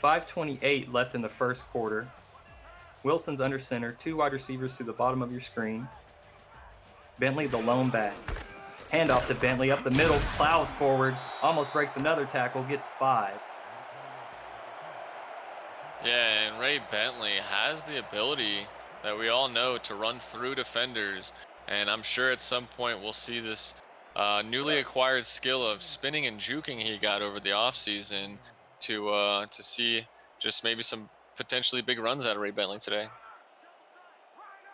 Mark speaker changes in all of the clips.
Speaker 1: 5:28 left in the first quarter. Wilson's under center, 2 wide receivers to the bottom of your screen. Bentley, the lone back. Handoff to Bentley up the middle, plows forward, almost breaks another tackle, gets 5.
Speaker 2: Yeah, and Ray Bentley has the ability that we all know to run through defenders, and I'm sure at some point we'll see this newly acquired skill of spinning and juking he got over the offseason to see just maybe some potentially big runs out of Ray Bentley today.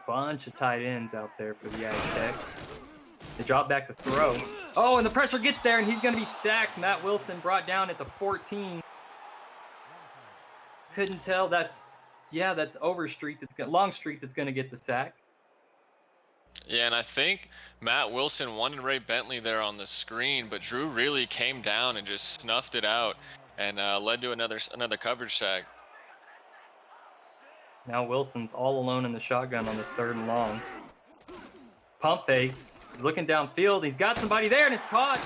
Speaker 1: Bunch of tight ends out there for the Aztecs. They drop back to throw. Oh, and the pressure gets there, and he's going to be sacked. Matt Wilson brought down at the 14. Couldn't tell. That's Overstreet. Longstreet that's going to get the sack.
Speaker 2: Yeah, and I think Matt Wilson wanted Ray Bentley there on the screen, but Drew really came down and just snuffed it out and led to another coverage sack.
Speaker 1: Now Wilson's all alone in the shotgun on this 3rd and long. Pump fakes. He's looking downfield. He's got somebody there, and it's caught.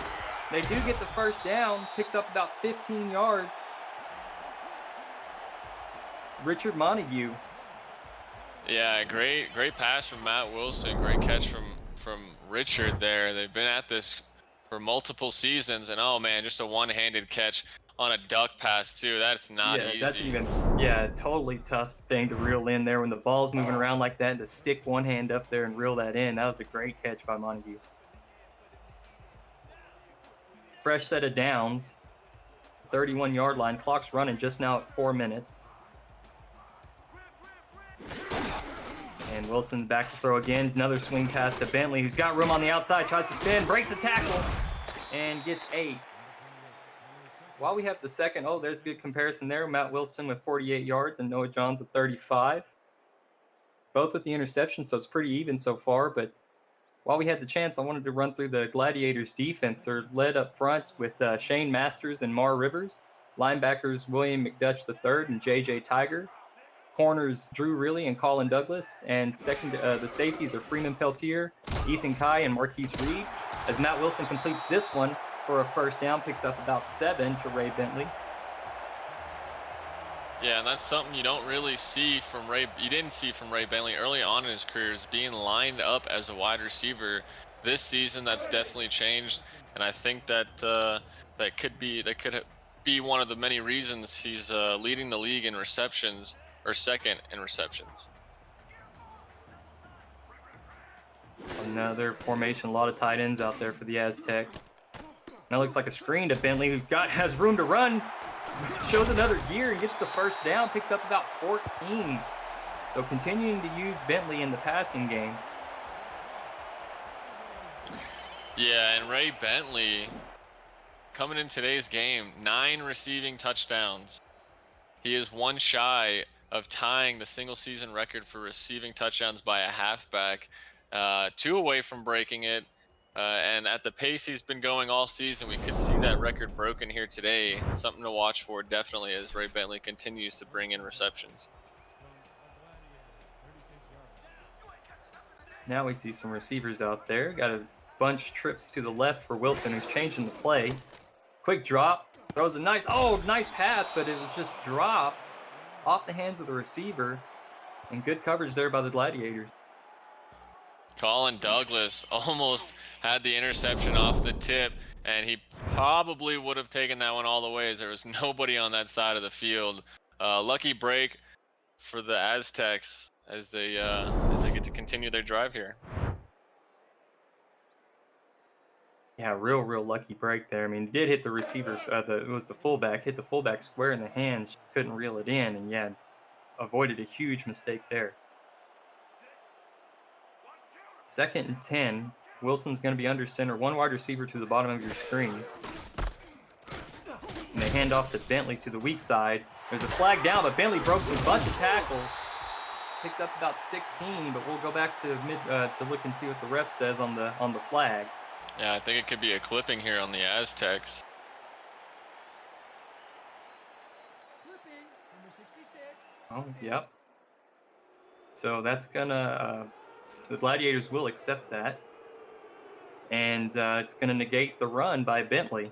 Speaker 1: They do get the first down. Picks up about 15 yards. Richard Montague.
Speaker 2: Yeah, great pass from Matt Wilson. Great catch from Richard there. They've been at this for multiple seasons, and oh man, just a one-handed catch on a duck pass too. That's not easy.
Speaker 1: That's totally tough thing to reel in there when the ball's moving around like that, and to stick one hand up there and reel that in. That was a great catch by Montague. Fresh set of downs. 31-yard line. Clock's running just now at 4 minutes. And Wilson back to throw again. Another swing pass to Bentley, who's got room on the outside. Tries to spin, breaks the tackle, and gets 8. While we have the second, there's a good comparison there. Matt Wilson with 48 yards and Noah Johns with 35. Both with the interception, so it's pretty even so far. But while we had the chance, I wanted to run through the Gladiators' defense. They're led up front with Shane Masters and Mar Rivers. Linebackers William McDutch III and J.J. Tiger. Corners Drew Riley and Colin Douglas. And the safeties are Freeman Peltier, Ethan Kai, and Marquise Reed. As Matt Wilson completes this one for a first down, picks up about 7 to Ray Bentley.
Speaker 2: Yeah, and that's something you don't really see from Ray. You didn't see from Ray Bentley early on in his career, is being lined up as a wide receiver. This season, that's definitely changed, and I think that that could be one of the many reasons he's leading the league in receptions, or second in receptions.
Speaker 1: Another formation, a lot of tight ends out there for the Aztecs. Now looks like a screen to Bentley, who has room to run. Shows another gear and gets the first down, picks up about 14. So continuing to use Bentley in the passing game.
Speaker 2: Yeah, and Ray Bentley coming in today's game, 9 receiving touchdowns. He is one shy of tying the single season record for receiving touchdowns by a halfback, 2 away from breaking it. And at the pace he's been going all season, we could see that record broken here today. Something to watch for, definitely, as Ray Bentley continues to bring in receptions.
Speaker 1: Now we see some receivers out there. Got a bunch of trips to the left for Wilson, who's changing the play. Quick drop, throws a nice pass, but it was just dropped off the hands of the receiver. And good coverage there by the Gladiators.
Speaker 2: Colin Douglas almost had the interception off the tip, and he probably would have taken that one all the way, as there was nobody on that side of the field. Lucky break for the Aztecs as they get to continue their drive here.
Speaker 1: Yeah, real lucky break there. I mean, it did hit the receivers. It was the fullback, hit the fullback square in the hands, couldn't reel it in, and avoided a huge mistake there. 2nd and 10. Wilson's going to be under center, 1 wide receiver to the bottom of your screen. And they hand off to Bentley to the weak side. There's a flag down, but Bentley broke a bunch of tackles. Picks up about 16, but we'll go back to look and see what the ref says on the flag.
Speaker 2: Yeah, I think it could be a clipping here on the Aztecs.
Speaker 3: Clipping, number 66.
Speaker 1: Oh, yep. So that's gonna the Gladiators will accept that, and it's gonna negate the run by Bentley.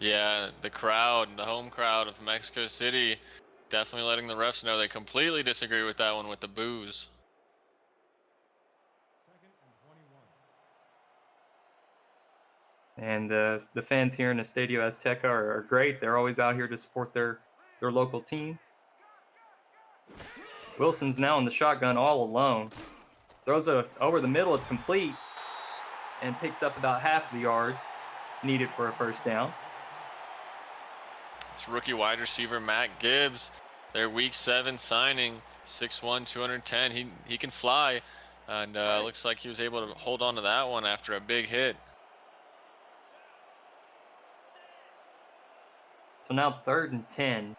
Speaker 2: Yeah, the crowd, the home crowd of Mexico City, definitely letting the refs know they completely disagree with that one with the boos.
Speaker 1: And the fans here in the Estadio Azteca are great. They're always out here to support their local team. Wilson's now in the shotgun all alone. Throws it over the middle. It's complete and picks up about half the yards needed for a first down.
Speaker 2: It's rookie wide receiver Matt Gibbs, their Week 7 signing, 6'1", 210. He can fly, and looks like he was able to hold on to that one after a big hit.
Speaker 1: So now 3rd and 10.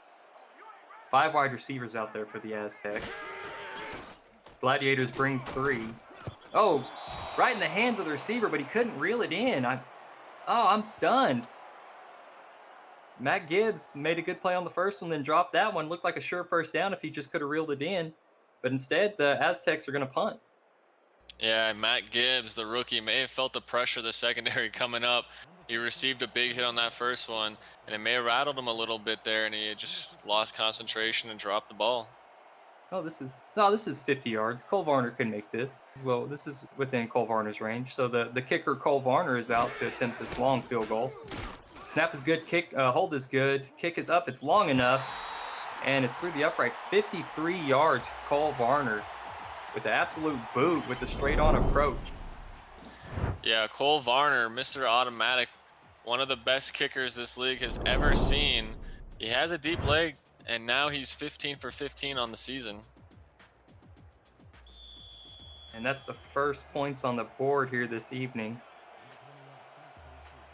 Speaker 1: 5 wide receivers out there for the Aztecs. Gladiators bring 3. Oh, right in the hands of the receiver, but he couldn't reel it in. I'm stunned. Matt Gibbs made a good play on the first one, then dropped that one. Looked like a sure first down if he just could have reeled it in. But instead, the Aztecs are going to punt.
Speaker 2: Yeah, Matt Gibbs, the rookie, may have felt the pressure of the secondary coming up. He received a big hit on that first one, and it may have rattled him a little bit there, and he just lost concentration and dropped the ball.
Speaker 1: This is 50 yards. Cole Varner can make this. Well, this is within Cole Varner's range. So the kicker Cole Varner is out to attempt this long field goal. Snap is good. Hold is good. Kick is up. It's long enough, and it's through the uprights. 53 yards for Cole Varner with the absolute boot with the straight-on approach.
Speaker 2: Yeah, Cole Varner, Mr. Automatic, one of the best kickers this league has ever seen. He has a deep leg, and now he's 15 for 15 on the season.
Speaker 1: And that's the first points on the board here this evening.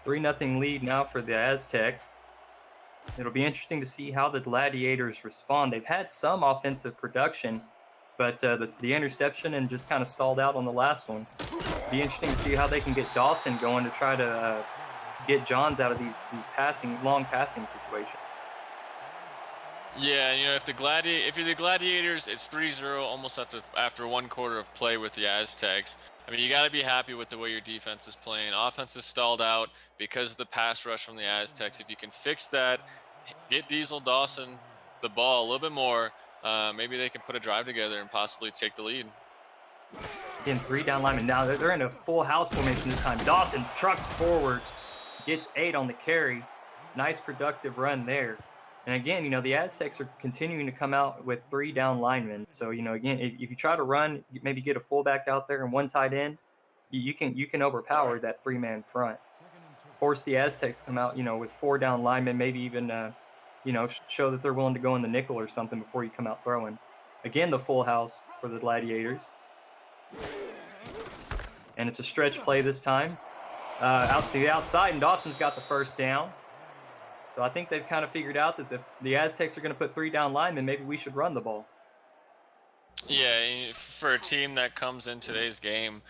Speaker 1: 3-0 lead now for the Aztecs. It'll be interesting to see how the Gladiators respond. They've had some offensive production, but the interception and just kind of stalled out on the last one. Be interesting to see how they can get Dawson going to try to get Johns out of these long passing situations.
Speaker 2: Yeah, you know, if you're the Gladiators, it's 3-0 almost after one quarter of play with the Aztecs. I mean, you got to be happy with the way your defense is playing. Offense is stalled out because of the pass rush from the Aztecs. If you can fix that, get Diesel Dawson the ball a little bit more, maybe they can put a drive together and possibly take the lead.
Speaker 1: Again, 3 down linemen. Now they're in a full house formation this time. Dawson trucks forward, gets 8 on the carry. Nice productive run there. And again, the Aztecs are continuing to come out with 3 down linemen. So, again, if you try to run, maybe get a fullback out there and 1 tight end, you can overpower that 3-man front. Force the Aztecs to come out, with 4 down linemen, maybe even, show that they're willing to go in the nickel or something before you come out throwing. Again, the full house for the Gladiators. And it's a stretch play this time. Out to the outside, and Dawson's got the first down. So I think they've kind of figured out that the Aztecs are going to put 3 down linemen. Maybe we should run the ball.
Speaker 2: Yeah, for a team that comes in today's game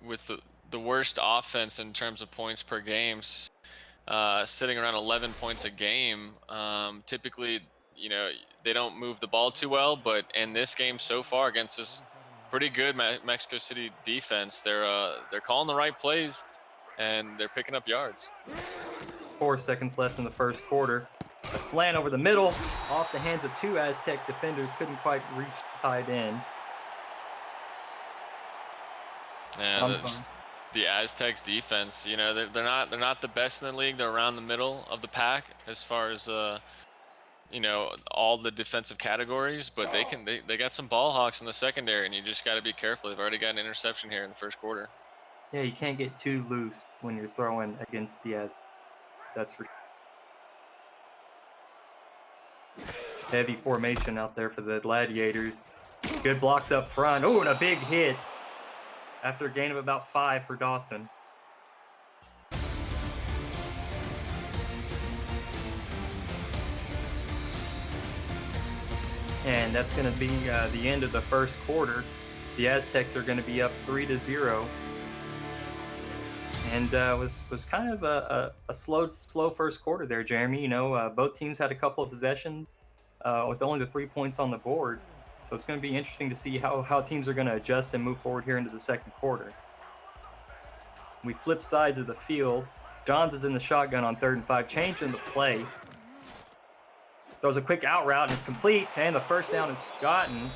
Speaker 2: with the worst offense in terms of points per game, sitting around 11 points a game, typically, they don't move the ball too well. But in this game so far against this pretty good Mexico City defense, they're calling the right plays and they're picking up yards.
Speaker 1: 4 seconds left in the first quarter. A slant over the middle, off the hands of 2 Aztec defenders, couldn't quite reach the tight end.
Speaker 2: Yeah, the Aztecs defense, they're not the best in the league. They're around the middle of the pack as far as all the defensive categories, but they got some ball hawks in the secondary, and you just got to be careful. They've already got an interception here in the first quarter.
Speaker 1: Yeah, you can't get too loose when you're throwing against the Aztecs. That's for heavy formation out there for the Gladiators. Good blocks up front. Oh, and a big hit after a gain of about 5 for Dawson. And that's going to be the end of the first quarter. The Aztecs are going to be up 3-0. And was kind of a slow first quarter there, Jeremy. Both teams had a couple of possessions with only the 3 points on the board. So it's going to be interesting to see how teams are going to adjust and move forward here into the second quarter. We flip sides of the field. Johns is in the shotgun on 3rd and 5, changing the play. Throws a quick out route and it's complete, and the first down is gotten.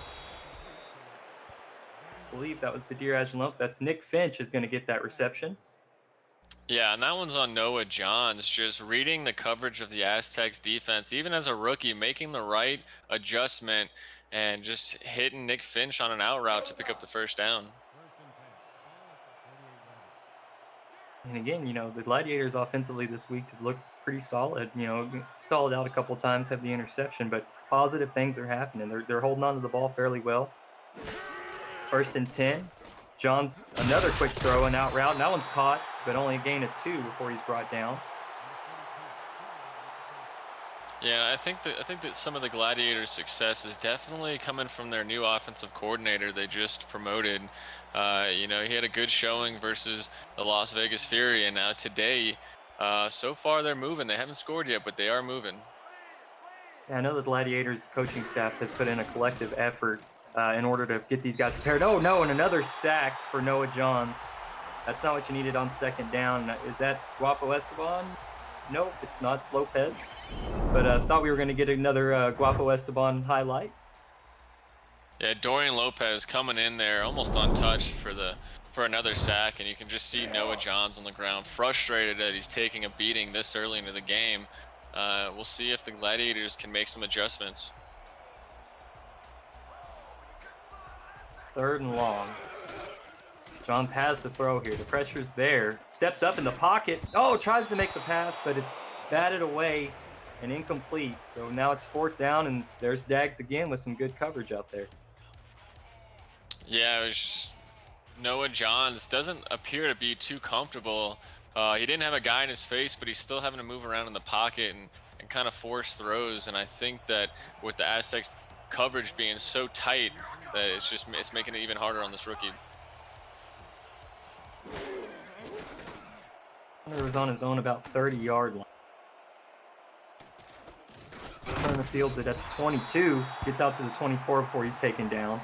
Speaker 1: I believe that was Badir Ajalump. That's Nick Finch is going to get that reception.
Speaker 2: Yeah, and that one's on Noah Johns, just reading the coverage of the Aztecs defense, even as a rookie, making the right adjustment and just hitting Nick Finch on an out route to pick up the first down.
Speaker 1: And again, the Gladiators offensively this week have looked pretty solid. Stalled out a couple times, have the interception, but positive things are happening. They're holding on to the ball fairly well. 1st and 10. Johns, another quick throw and out route, and that one's caught, but only a gain of 2 before he's brought down.
Speaker 2: Yeah, I think that some of the Gladiators' success is definitely coming from their new offensive coordinator they just promoted. He had a good showing versus the Las Vegas Fury, and now today, so far they're moving. They haven't scored yet, but they are moving.
Speaker 1: Yeah, I know the Gladiators coaching staff has put in a collective effort in order to get these guys prepared. Oh no, and another sack for Noah Johns. That's not what you needed on 2nd down. Is that Guapo Esteban? Nope, it's not. It's Lopez. But I thought we were going to get another Guapo Esteban highlight.
Speaker 2: Yeah, Dorian Lopez coming in there almost untouched for another sack, and you can just see Noah Johns on the ground, frustrated that he's taking a beating this early into the game. We'll see if the Gladiators can make some adjustments.
Speaker 1: 3rd and long. Johns has the throw here. The pressure's there. Steps up in the pocket. Oh, tries to make the pass, but it's batted away and incomplete. So now it's 4th down, and there's Dags again with some good coverage out there.
Speaker 2: Yeah, it was just, Noah Johns doesn't appear to be too comfortable. He didn't have a guy in his face, but he's still having to move around in the pocket and kind of force throws. And I think that with the Aztecs coverage being so tight, that it's making it even harder on this rookie.
Speaker 1: Hunter was on his own about 30-yard line. Turner fields it at the 22, gets out to the 24 before he's taken down.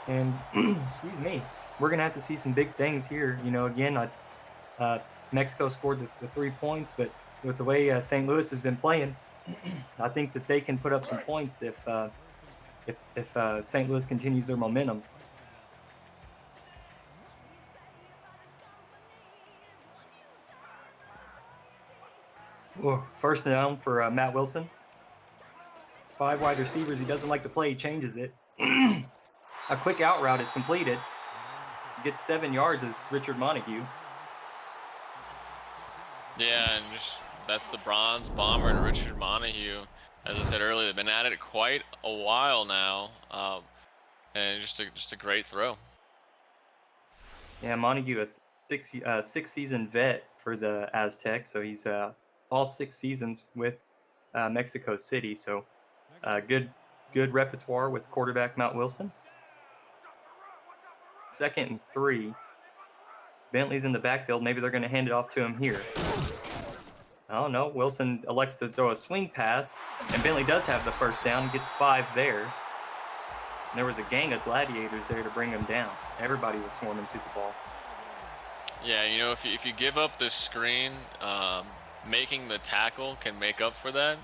Speaker 1: And excuse me, we're gonna have to see some big things here. Again, Mexico scored the 3 points, but with the way St. Louis has been playing, I think that they can put up some points if St. Louis continues their momentum. Whoa, 1st down for Matt Wilson. 5 wide receivers. He doesn't like the play. He changes it. A quick out route is completed. Gets 7 yards as Richard Montague.
Speaker 2: Yeah, and that's the Bronze Bomber and Richard Montague. As I said earlier, they've been at it quite a while now, and just a great throw.
Speaker 1: Yeah, Montague is a 6-season vet for the Aztecs, so he's all 6 seasons with Mexico City. So good repertoire with quarterback Matt Wilson. 2nd and 3. Bentley's in the backfield. Maybe they're going to hand it off to him here. Oh no, Wilson elects to throw a swing pass, and Bentley does have the 1st down and gets 5 there. And there was a gang of Gladiators there to bring him down. Everybody was swarming to the ball.
Speaker 2: Yeah, if you give up the screen, making the tackle can make up for that.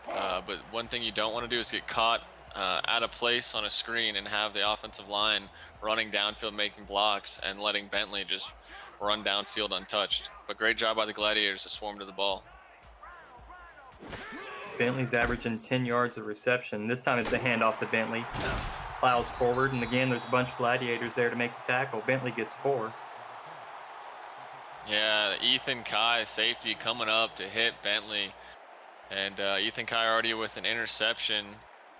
Speaker 2: But one thing you don't want to do is get caught out of place on a screen and have the offensive line running downfield making blocks and letting Bentley just run downfield untouched. But great job by the Gladiators to swarm to the ball.
Speaker 1: Bentley's averaging 10 yards of reception. This time it's a handoff to Bentley. Plows forward, and again, there's a bunch of Gladiators there to make the tackle. Bentley gets 4.
Speaker 2: Yeah, Ethan Kai, safety, coming up to hit Bentley. And Ethan Kai already with an interception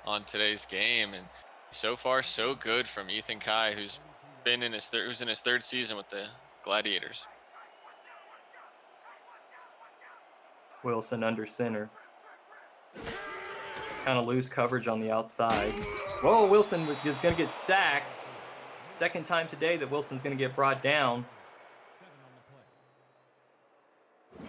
Speaker 2: on today's game. And so far, so good from Ethan Kai, who's in his 3rd season with the Gladiators.
Speaker 1: Wilson under center. Kind of loose coverage on the outside. Whoa, Wilson is going to get sacked. 2nd time today that Wilson's going to get brought down.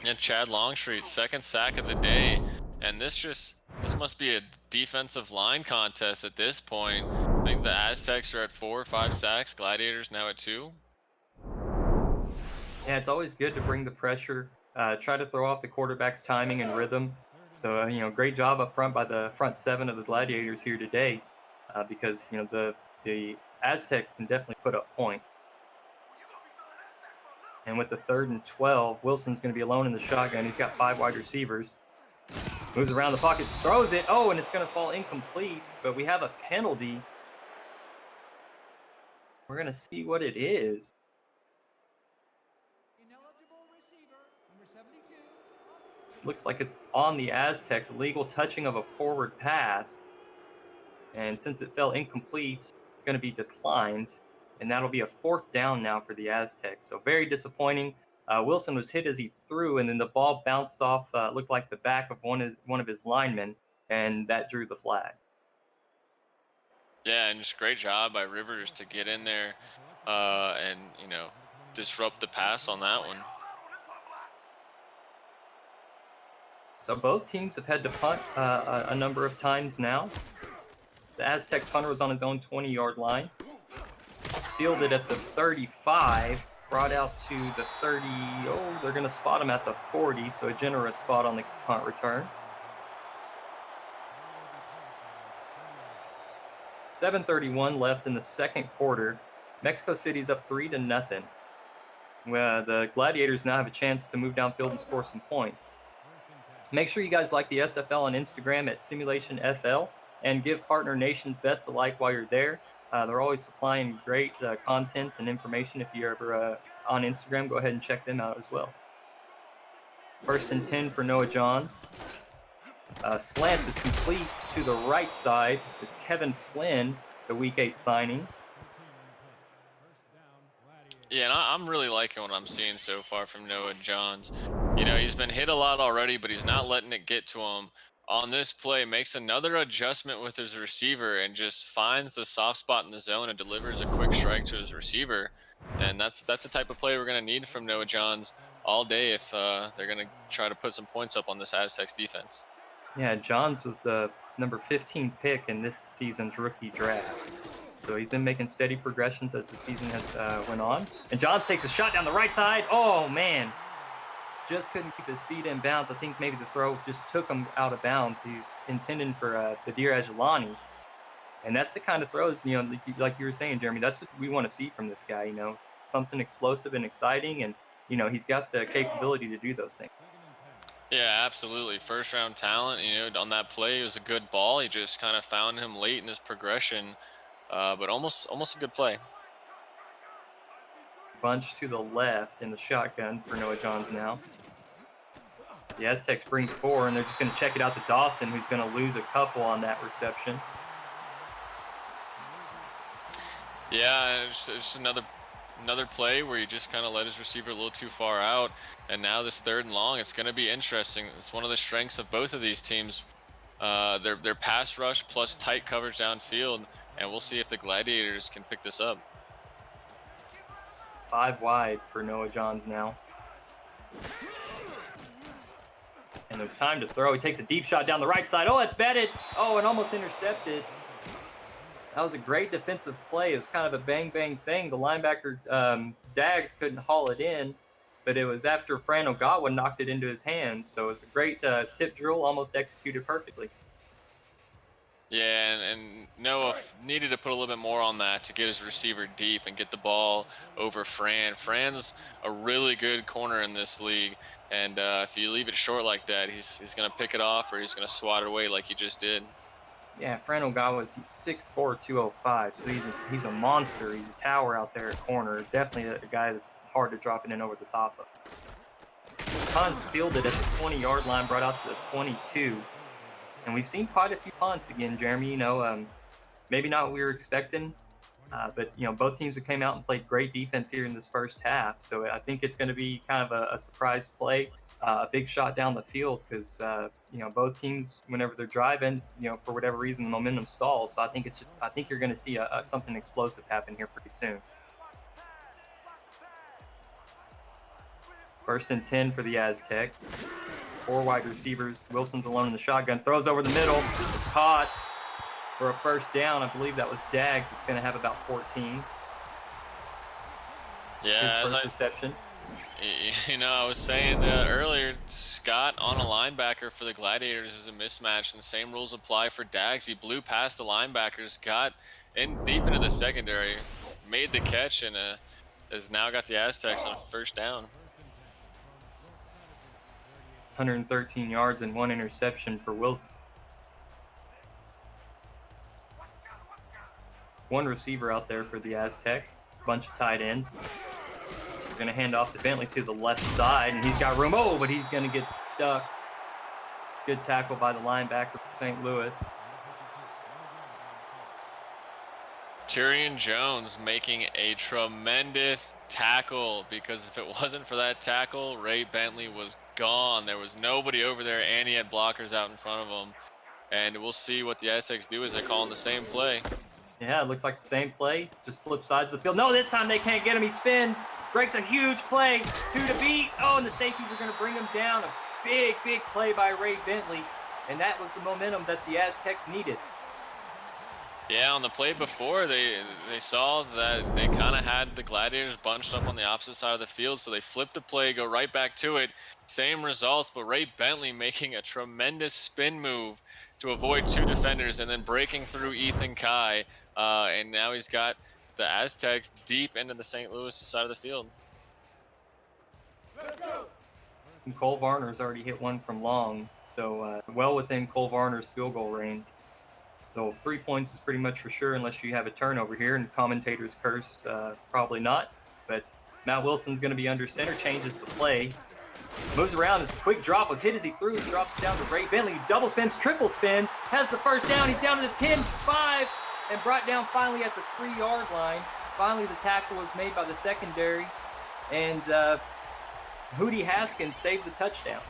Speaker 2: And Chad Longstreet, 2nd sack of the day. And this must be a defensive line contest at this point. I think the Aztecs are at 4 or 5 sacks. Gladiators now at 2.
Speaker 1: Yeah, it's always good to bring the pressure, try to throw off the quarterback's timing and rhythm. So, great job up front by the front seven of the Gladiators here today, because the Aztecs can definitely put up points. And with the 3rd and 12, Wilson's going to be alone in the shotgun. He's got 5 wide receivers. Moves around the pocket, throws it. Oh, and it's going to fall incomplete, but we have a penalty. We're going to see what it is.
Speaker 3: Ineligible receiver, number 72.
Speaker 1: Looks like it's on the Aztecs, illegal touching of a forward pass. And since it fell incomplete, it's going to be declined. And that'll be a 4th down now for the Aztecs. So very disappointing. Wilson was hit as he threw, and then the ball bounced off, looked like the back of one of his linemen, and that drew the flag.
Speaker 2: Yeah, and just great job by Rivers to get in there and, disrupt the pass on that one.
Speaker 1: So both teams have had to punt a number of times now. The Aztecs punter was on his own 20-yard line. Fielded at the 35, brought out to the 30. Oh, they're going to spot him at the 40, so a generous spot on the punt return. 7:31 left in the second quarter. Mexico City's up 3-0. The Gladiators now have a chance to move downfield and score some points. Make sure you guys like the SFL on Instagram at SimulationFL and give Partner Nations best a like while you're there. They're always supplying great content and information. If you're ever on Instagram, go ahead and check them out as well. 1st and 10 for Noah Johns. Slant is complete to the right side. Is Kevin Flynn, the Week 8 signing.
Speaker 2: Yeah, and I'm really liking what I'm seeing so far from Noah Johns. He's been hit a lot already, but he's not letting it get to him. On this play, makes another adjustment with his receiver and just finds the soft spot in the zone and delivers a quick strike to his receiver. And that's the type of play we're going to need from Noah Johns all day if they're going to try to put some points up on this Aztecs defense.
Speaker 1: Yeah, Johns was the number 15 pick in this season's rookie draft. So he's been making steady progressions as the season has went on. And Johns takes a shot down the right side. Oh, man. Just couldn't keep his feet in bounds. I think maybe the throw just took him out of bounds. He's intending for Badir Ajelani. And that's the kind of throws, like you were saying, Jeremy, that's what we want to see from this guy, something explosive and exciting. And, he's got the capability to do those things.
Speaker 2: Yeah, absolutely. 1st-round talent, on that play, it was a good ball. He just kind of found him late in his progression, but almost a good play.
Speaker 1: Bunch to the left in the shotgun for Noah Johns now. The Aztecs bring 4, and they're just going to check it out to Dawson, who's going to lose a couple on that reception.
Speaker 2: Yeah, it's another play where he just kind of let his receiver a little too far out, and now this 3rd and long, it's going to be interesting. It's one of the strengths of both of these teams, their pass rush plus tight coverage downfield, and we'll see if the Gladiators can pick this up.
Speaker 1: 5 wide for Noah Johns now. And there's time to throw. He takes a deep shot down the right side. Oh, it's batted. Oh, and almost intercepted. That was a great defensive play. It was kind of a bang-bang thing. The linebacker, Dags, couldn't haul it in, but it was after Fran Ogawa knocked it into his hands. So it was a great tip drill, almost executed perfectly.
Speaker 2: Yeah, and Noah needed to put a little bit more on that to get his receiver deep and get the ball over Fran. Fran's a really good corner in this league, and if you leave it short like that, he's going to pick it off or he's going to swat it away like he just did.
Speaker 1: Yeah, Fran Ogawa's 6'4", 205, so he's a monster. He's a tower out there at corner. Definitely a guy that's hard to drop it in over the top of. Punts fielded at the 20-yard line, brought out to the 22. And we've seen quite a few punts again, Jeremy. Maybe not what we were expecting, but both teams have came out and played great defense here in this first half. So I think it's going to be kind of a surprise play, a big shot down the field because both teams, whenever they're driving, for whatever reason, the momentum stalls. So I think you're going to see something explosive happen here pretty soon. 1st and 10 for the Aztecs. 4 wide receivers. Wilson's alone in the shotgun. Throws over the middle. It's caught for a 1st down. I believe that was Dags. It's going to have about 14.
Speaker 2: Yeah,
Speaker 1: his first reception.
Speaker 2: You know, I was saying earlier, Scott on a linebacker for the Gladiators is a mismatch, and the same rules apply for Dags. He blew past the linebackers, got in deep into the secondary, made the catch, and has now got the Aztecs on first down.
Speaker 1: 113 yards and 1 interception for Wilson. One receiver out there for the Aztecs, bunch of tight ends. We're going to hand off to Bentley to the left side, and he's got room. Oh, but he's going to get stuck. Good tackle by the linebacker for St. Louis.
Speaker 2: Tyrion Jones making a tremendous tackle, because if it wasn't for that tackle, Ray Bentley was gone. There was nobody over there, and he had blockers out in front of him. And we'll see what the Aztecs do as they call in the same play.
Speaker 1: Yeah, it looks like the same play, just flip sides of the field. No, this time they can't get him. He spins, breaks a huge play, 2 to beat. Oh, and the safeties are going to bring him down. A big, big play by Ray Bentley, and that was the momentum that the Aztecs needed.
Speaker 2: Yeah, on the play before, they saw that they kind of had the Gladiators bunched up on the opposite side of the field, so they flipped the play, go right back to it. Same results, but Ray Bentley making a tremendous spin move to avoid 2 defenders and then breaking through Ethan Kai, and now he's got the Aztecs deep into the St. Louis side of the field.
Speaker 1: And Cole Varner's already hit one from long, so well within Cole Varner's field goal range. So 3 points is pretty much for sure, unless you have a turnover here, and commentators curse, probably not. But Matt Wilson's going to be under center, changes the play, moves around. This quick drop was hit as he threw, drops it down to Ray Bentley, double spins, triple spins, has the first down. He's down to the 10-5 and brought down finally at the 3-yard line. Finally, the tackle was made by the secondary, and Hootie Haskins saved the touchdown.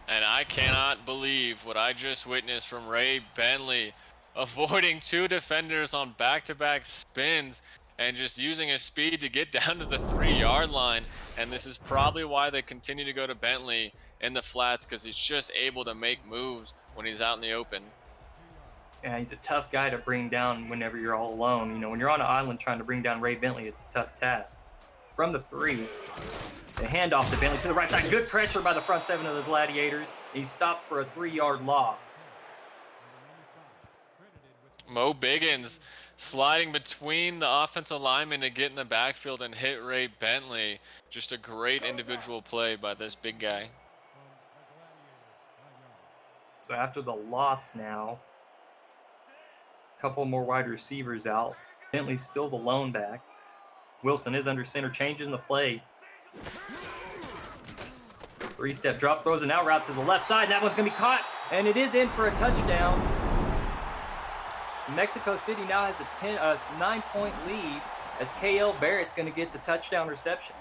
Speaker 2: And I cannot believe what I just witnessed from Ray Bentley, avoiding 2 defenders on back-to-back spins and just using his speed to get down to the 3-yard line. And this is probably why they continue to go to Bentley in the flats, because he's just able to make moves when he's out in the open.
Speaker 1: Yeah, he's a tough guy to bring down whenever you're all alone. You know, when you're on an island trying to bring down Ray Bentley, it's a tough task. From the 3, the handoff to Bentley to the right side. Good pressure by the front 7 of the Gladiators. He stopped for a 3-yard loss.
Speaker 2: Mo Biggins sliding between the offensive linemen to get in the backfield and hit Ray Bentley. Just a great individual play by this big guy.
Speaker 1: So after the loss now, a couple more wide receivers out. Bentley's still the lone back. Wilson is under center, changing the play. 3-step drop, throws an out route to the left side. And that one's going to be caught, and it is in for a touchdown. Mexico City now has a 9-point lead as KL Barrett's going to get the touchdown reception.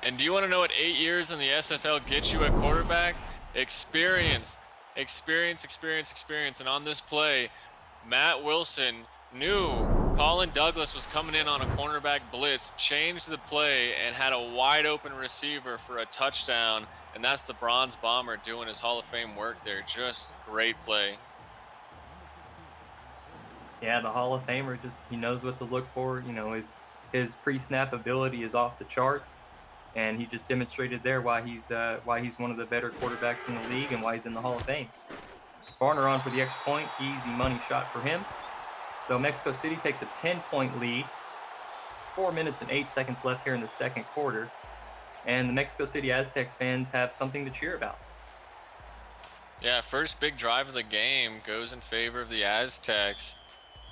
Speaker 2: And do you want to know what 8 years in the SFL gets you at quarterback? Experience. And on this play, Matt Wilson knew Colin Douglas was coming in on a cornerback blitz, changed the play, and had a wide open receiver for a touchdown. And that's the Bronze Bomber doing his Hall of Fame work there. Just great play.
Speaker 1: Yeah, the Hall of Famer, he knows what to look for. You know, his pre-snap ability is off the charts, and he just demonstrated there why he's one of the better quarterbacks in the league and why he's in the Hall of Fame. Varner on for the extra point, easy money shot for him. So Mexico City takes a 10-point lead. 4 minutes and 8 seconds left here in the second quarter, and the Mexico City Aztecs fans have something to cheer about.
Speaker 2: Yeah, first big drive of the game goes in favor of the Aztecs.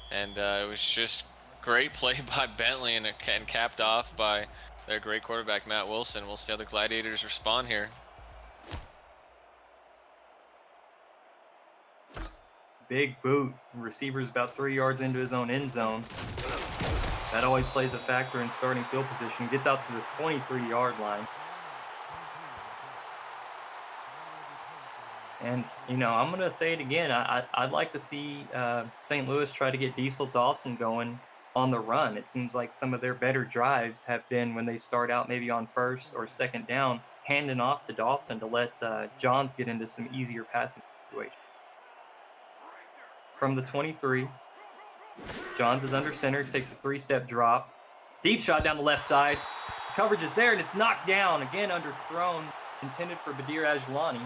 Speaker 2: And it was just great play by Bentley and capped off by their great quarterback, Matt Wilson. We'll see how the Gladiators respond here.
Speaker 1: Big boot. Receiver's about 3 yards into his own end zone. That always plays a factor in starting field position. Gets out to the 23-yard line. And, you know, I'm going to say it again. I'd like to see St. Louis try to get Diesel Dawson going on the run. It seems like some of their better drives have been when they start out maybe on first or second down, handing off to Dawson to let Johns get into some easier passing situations. From the 23, Johns is under center, takes a 3-step drop. Deep shot down the left side. Coverage is there, and it's knocked down. Again, underthrown, intended for Badir Ajlani.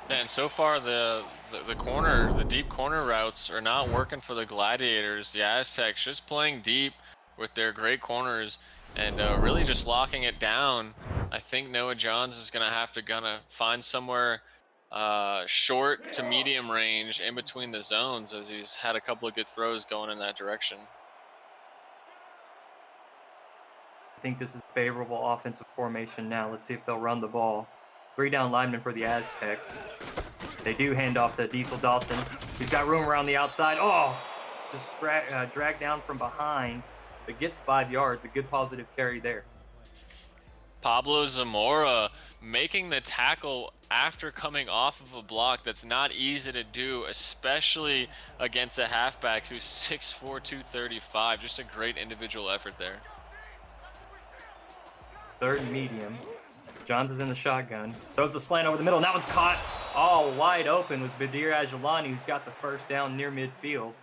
Speaker 2: And so far, the deep corner routes are not working for the Gladiators. The Aztecs just playing deep with their great corners and really just locking it down. I think Noah Johns is gonna have to find somewhere short to medium range in between the zones, as he's had a couple of good throws going in that direction.
Speaker 1: I think this is a favorable offensive formation now. Let's see if they'll run the ball. 3 down linemen for the Aztecs. They do hand off to Diesel Dawson. He's got room around the outside. Oh, just dragged down from behind, but gets 5 yards. A good positive carry there.
Speaker 2: Pablo Zamora making the tackle after coming off of a block that's not easy to do, especially against a halfback who's 6'4", 235. Just a great individual effort there.
Speaker 1: 3rd and medium. Johns is in the shotgun. Throws the slant over the middle, and that one's caught. All wide open was Badir Ajlani, who's got the first down near midfield.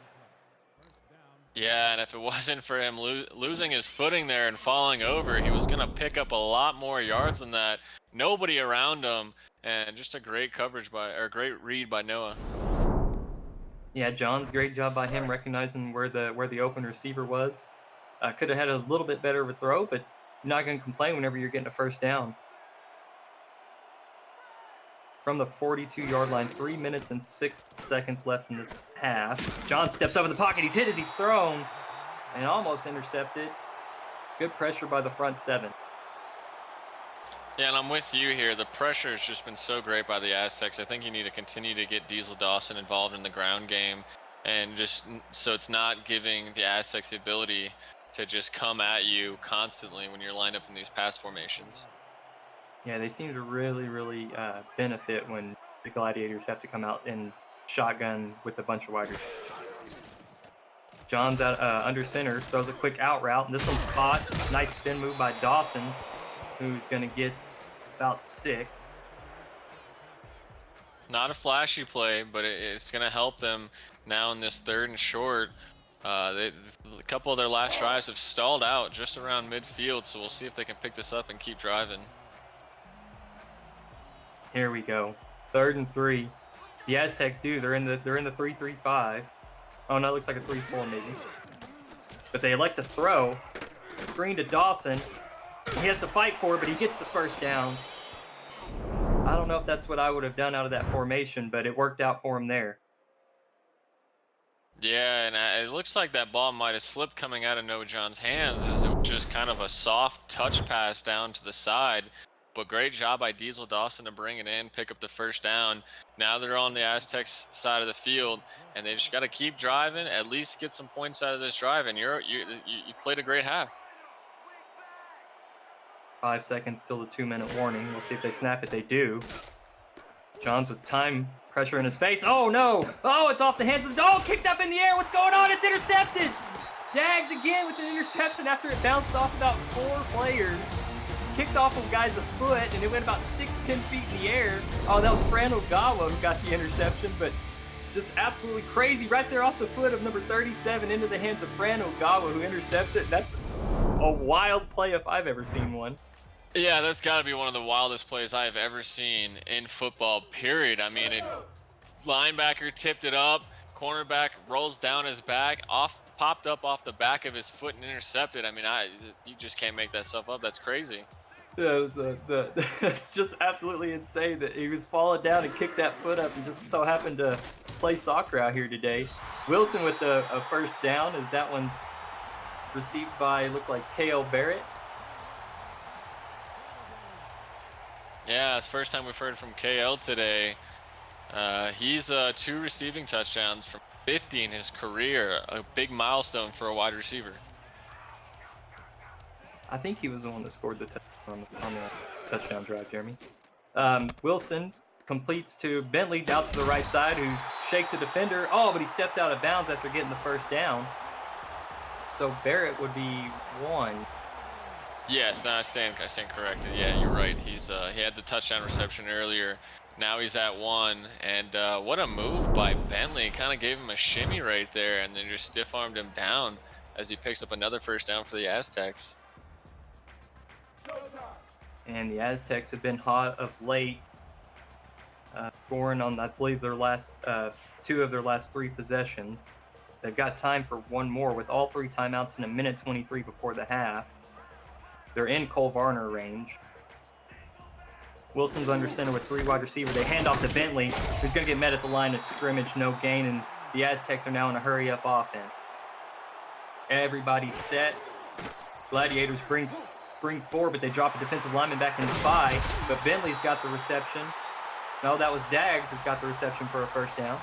Speaker 2: Yeah, and if it wasn't for him losing his footing there and falling over, he was going to pick up a lot more yards than that. Nobody around him, and just a great great read by Noah.
Speaker 1: Yeah, Johns, great job by him recognizing where the open receiver was. Could have had a little bit better of a throw, but you're not going to complain whenever you're getting a first down. From the 42-yard line, 3 minutes and 6 seconds left in this half. John steps up in the pocket. He's hit as he's thrown and almost intercepted. Good pressure by the front 7.
Speaker 2: Yeah, and I'm with you here. The pressure has just been so great by the Aztecs. I think you need to continue to get Diesel Dawson involved in the ground game, and just so it's not giving the Aztecs the ability to just come at you constantly when you're lined up in these pass formations.
Speaker 1: Yeah, they seem to really benefit when the Gladiators have to come out in shotgun with a bunch of wide receivers. John's out under center, throws a quick out route, and this one's caught. Nice spin move by Dawson, who's going to get about 6.
Speaker 2: Not a flashy play, but it's going to help them now in this 3rd and short. A couple of their last drives have stalled out just around midfield, so we'll see if they can pick this up and keep driving.
Speaker 1: Here we go. 3rd and 3. The Aztecs they're in the 3-3-5. Oh no, it looks like a 3-4 maybe. But they elect to throw. Screen to Dawson. He has to fight for it, but he gets the first down. I don't know if that's what I would have done out of that formation, but it worked out for him there.
Speaker 2: Yeah, and it looks like that ball might have slipped coming out of Noah John's hands, as it was just kind of a soft touch pass down to the side. But great job by Diesel Dawson to bring it in, pick up the first down. Now they're on the Aztecs side of the field, and they just got to keep driving, at least get some points out of this drive, and you've played a great half.
Speaker 1: 5 seconds till the 2-minute warning. We'll see if they snap it. They do. Johns with time pressure in his face. Oh, no. Oh, it's off the hands of the... Oh, kicked up in the air. What's going on? It's intercepted. Dags again with an interception after it bounced off about 4 players. Kicked off of a guy's foot, and it went about 6-10 feet in the air. Oh, that was Fran Ogawa who got the interception, but just absolutely crazy right there off the foot of number 37 into the hands of Fran Ogawa, who intercepts it. That's a wild play if I've ever seen one.
Speaker 2: Yeah, that's got to be one of the wildest plays I have ever seen in football, period. I mean, linebacker tipped it up, cornerback rolls down his back, popped up off the back of his foot and intercepted. I mean, you just can't make that stuff up. That's crazy.
Speaker 1: Yeah, it's just absolutely insane that he was falling down and kicked that foot up and just so happened to play soccer out here today. Wilson with a first down, as that one's received by, looked like K.L. Barrett.
Speaker 2: Yeah, it's the first time we've heard from KL today. He's 2 receiving touchdowns from 50 in his career, a big milestone for a wide receiver.
Speaker 1: I think he was the one that scored the touchdown on the touchdown drive, Jeremy. Wilson completes to Bentley out to the right side, who shakes a defender. Oh, but he stepped out of bounds after getting the first down. So Barrett would be 1.
Speaker 2: Yes, no, I stand corrected. Yeah, you're right. He had the touchdown reception earlier. Now he's at 1, and what a move by Bentley. Kind of gave him a shimmy right there, and then just stiff-armed him down as he picks up another first down for the Aztecs.
Speaker 1: And the Aztecs have been hot of late, scoring on, I believe, their last 2 of their last 3 possessions. They've got time for one more with all 3 timeouts in a minute 23 before the half. They're in Cole Varner range. Wilson's under center with 3 wide receivers. They hand off to Bentley, who's going to get met at the line of scrimmage, no gain, and the Aztecs are now in a hurry-up offense. Everybody's set. Gladiators bring 4, but they drop a defensive lineman back into 5, but Bentley's got the reception. No, that was Daggs has got the reception for a first down.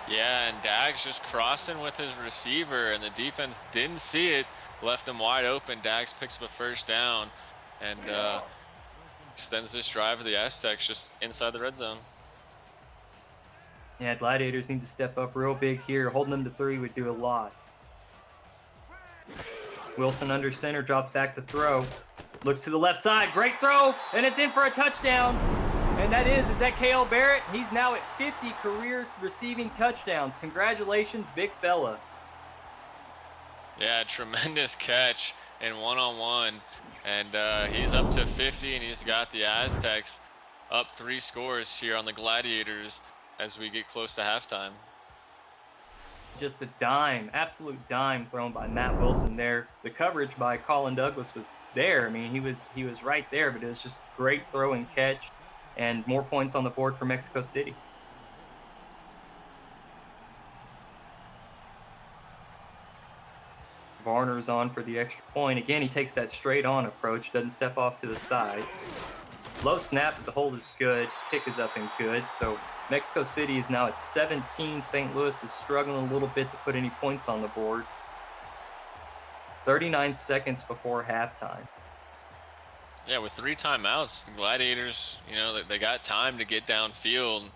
Speaker 2: Yeah, and Daggs just crossing with his receiver, and the defense didn't see it, left him wide open. Daggs picks up a first down, and extends this drive of the Aztecs just inside the red zone.
Speaker 1: Yeah, Gladiators need to step up real big here. Holding them to 3 would do a lot. Wilson under center, drops back to throw. Looks to the left side, great throw, and it's in for a touchdown. And that is Kale Barrett? He's now at 50 career receiving touchdowns. Congratulations, big fella.
Speaker 2: Yeah, tremendous catch in one-on-one. And he's up to 50, and he's got the Aztecs up 3 scores here on the Gladiators as we get close to halftime.
Speaker 1: Just a dime, absolute dime thrown by Matt Wilson there. The coverage by Colin Douglas was there. I mean, he was right there, but it was just great throw and catch, and more points on the board for Mexico City. Varner's on for the extra point. Again, he takes that straight on approach, doesn't step off to the side. Low snap, but the hold is good. Kick is up and good. So Mexico City is now at 17. St. Louis is struggling a little bit to put any points on the board. 39 seconds before halftime.
Speaker 2: Yeah, with 3 timeouts, the Gladiators, they got time to get downfield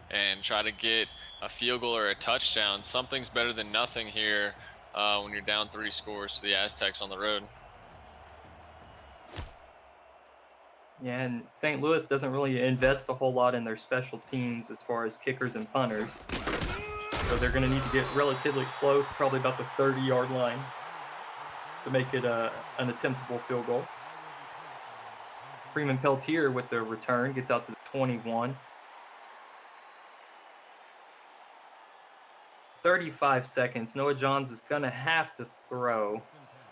Speaker 2: and try to get a field goal or a touchdown. Something's better than nothing here when you're down 3 scores to the Aztecs on the road.
Speaker 1: Yeah, and St. Louis doesn't really invest a whole lot in their special teams as far as kickers and punters. So they're going to need to get relatively close, probably about the 30-yard line, to make it an attemptable field goal. Freeman Peltier with the return gets out to the 21. 35 seconds. Noah Johns is going to have to throw.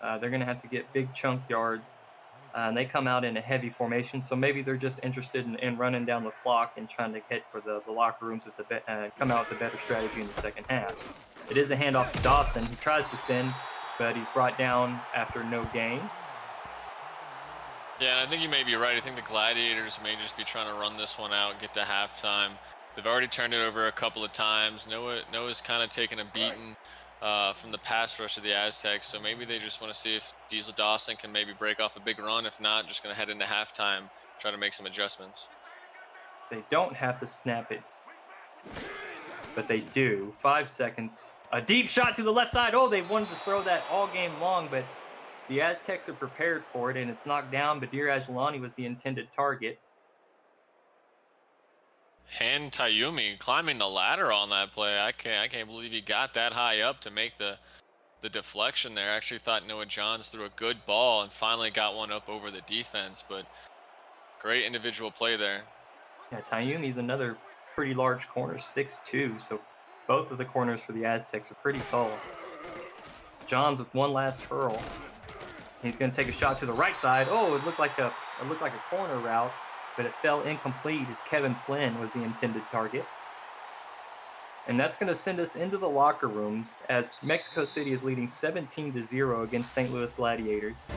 Speaker 1: They're going to have to get big chunk yards. And they come out in a heavy formation, so maybe they're just interested in running down the clock and trying to hit for the locker rooms with come out with a better strategy in the second half. It is a handoff to Dawson. He tries to spin, but he's brought down after no gain.
Speaker 2: Yeah, and I think you may be right. I think the Gladiators may just be trying to run this one out, get to halftime. They've already turned it over a couple of times. Noah's kind of taken a beating from the pass rush of the Aztecs, so maybe they just want to see if Diesel Dawson can maybe break off a big run. If not, just going to head into halftime, try to make some adjustments.
Speaker 1: They don't have to snap it, but they do. 5 seconds. A deep shot to the left side. Oh, they wanted to throw that all game long, but the Aztecs are prepared for it, and it's knocked down. Badir Ajlani was the intended target.
Speaker 2: Han Tayumi climbing the ladder on that play. I can't believe he got that high up to make the deflection there. I actually thought Noah Johns threw a good ball and finally got one up over the defense, but great individual play there.
Speaker 1: Yeah, Tayumi's another pretty large corner, 6'2", so both of the corners for the Aztecs are pretty tall. Johns with one last hurl. He's going to take a shot to the right side. Oh, it looked like a corner route, but it fell incomplete as Kevin Flynn was the intended target. And that's going to send us into the locker rooms as Mexico City is leading 17-0 against St. Louis Gladiators.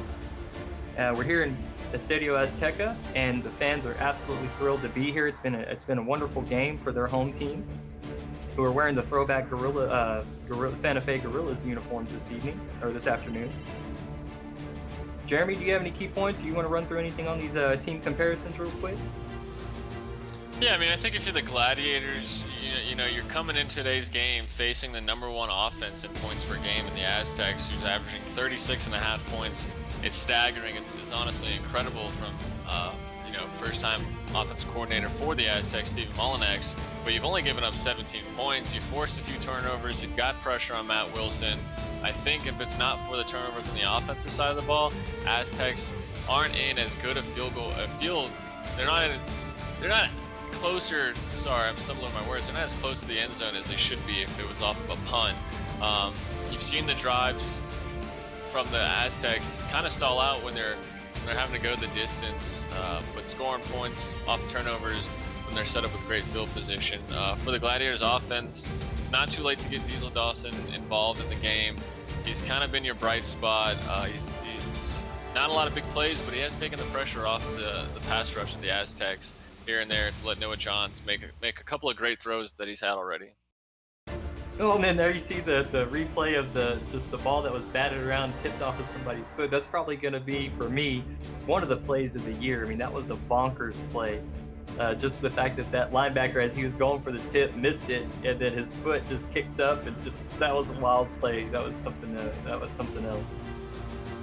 Speaker 1: We're here in Estadio Azteca, and the fans are absolutely thrilled to be here. It's been a wonderful game for their home team, who are wearing the throwback Santa Fe Gorillas uniforms this afternoon. Jeremy, do you have any key points? Do you want to run through anything on these team comparisons real quick?
Speaker 2: Yeah, I mean, I think if you're the Gladiators, you're coming in today's game facing the #1 offense in points per game in the Aztecs, who's averaging 36.5 points. It's staggering. It's honestly incredible from first-time offensive coordinator for the Aztecs, Steven Molinex, but you've only given up 17 points. You forced a few turnovers. You've got pressure on Matt Wilson. I think if it's not for the turnovers on the offensive side of the ball, Aztecs aren't in as good a field. They're not closer. Sorry, I'm stumbling over my words. They're not as close to the end zone as they should be if it was off of a punt. You've seen the drives from the Aztecs kind of stall out when they're having to go the distance, but scoring points off turnovers when they're set up with great field position. For the Gladiators offense, it's not too late to get Diesel Dawson involved in the game. He's kind of been your bright spot. He's not a lot of big plays, but he has taken the pressure off the pass rush of the Aztecs here and there to let Noah Johns make a couple of great throws that he's had already.
Speaker 1: Oh, and then there you see the replay of the ball that was batted around, tipped off of somebody's foot. That's probably going to be, for me, one of the plays of the year. I mean, that was a bonkers play. Just the fact that linebacker, as he was going for the tip, missed it, and then his foot just kicked up, and that was a wild play. That was something else.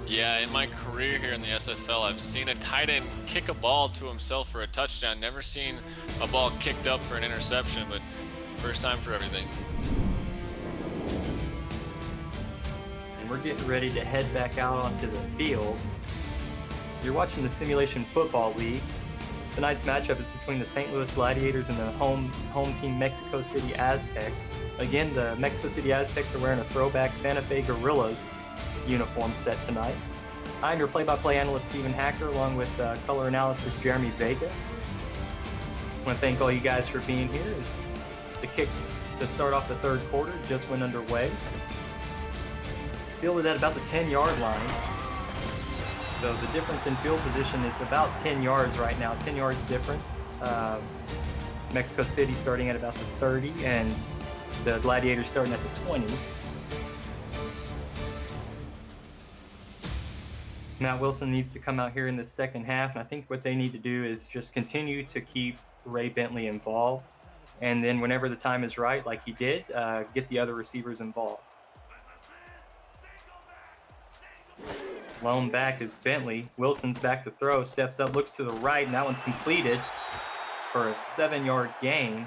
Speaker 2: Yeah, in my career here in the SFL, I've seen a tight end kick a ball to himself for a touchdown. Never seen a ball kicked up for an interception, but first time for everything.
Speaker 1: And we're getting ready to head back out onto the field. You're watching the Simulation Football League. Tonight's matchup is between the St. Louis Gladiators and the home team Mexico City Aztecs. Again, the Mexico City Aztecs are wearing a throwback Santa Fe Gorillas uniform set tonight. I'm your play-by-play analyst Stephen Hacker, along with color analysis Jeremy Vega. I want to thank all you guys for being here. As the kick to start off the third quarter just went underway. Fielded at about the 10-yard line. So the difference in field position is about 10 yards right now, 10 yards difference. Mexico City starting at about the 30 and the Gladiators starting at the 20. Matt Wilson needs to come out here in the second half, and I think what they need to do is just continue to keep Ray Bentley involved, and then whenever the time is right, like he did, get the other receivers involved. Lone back is Bentley. Wilson's back to throw, steps up, looks to the right, and that one's completed for a 7-yard gain.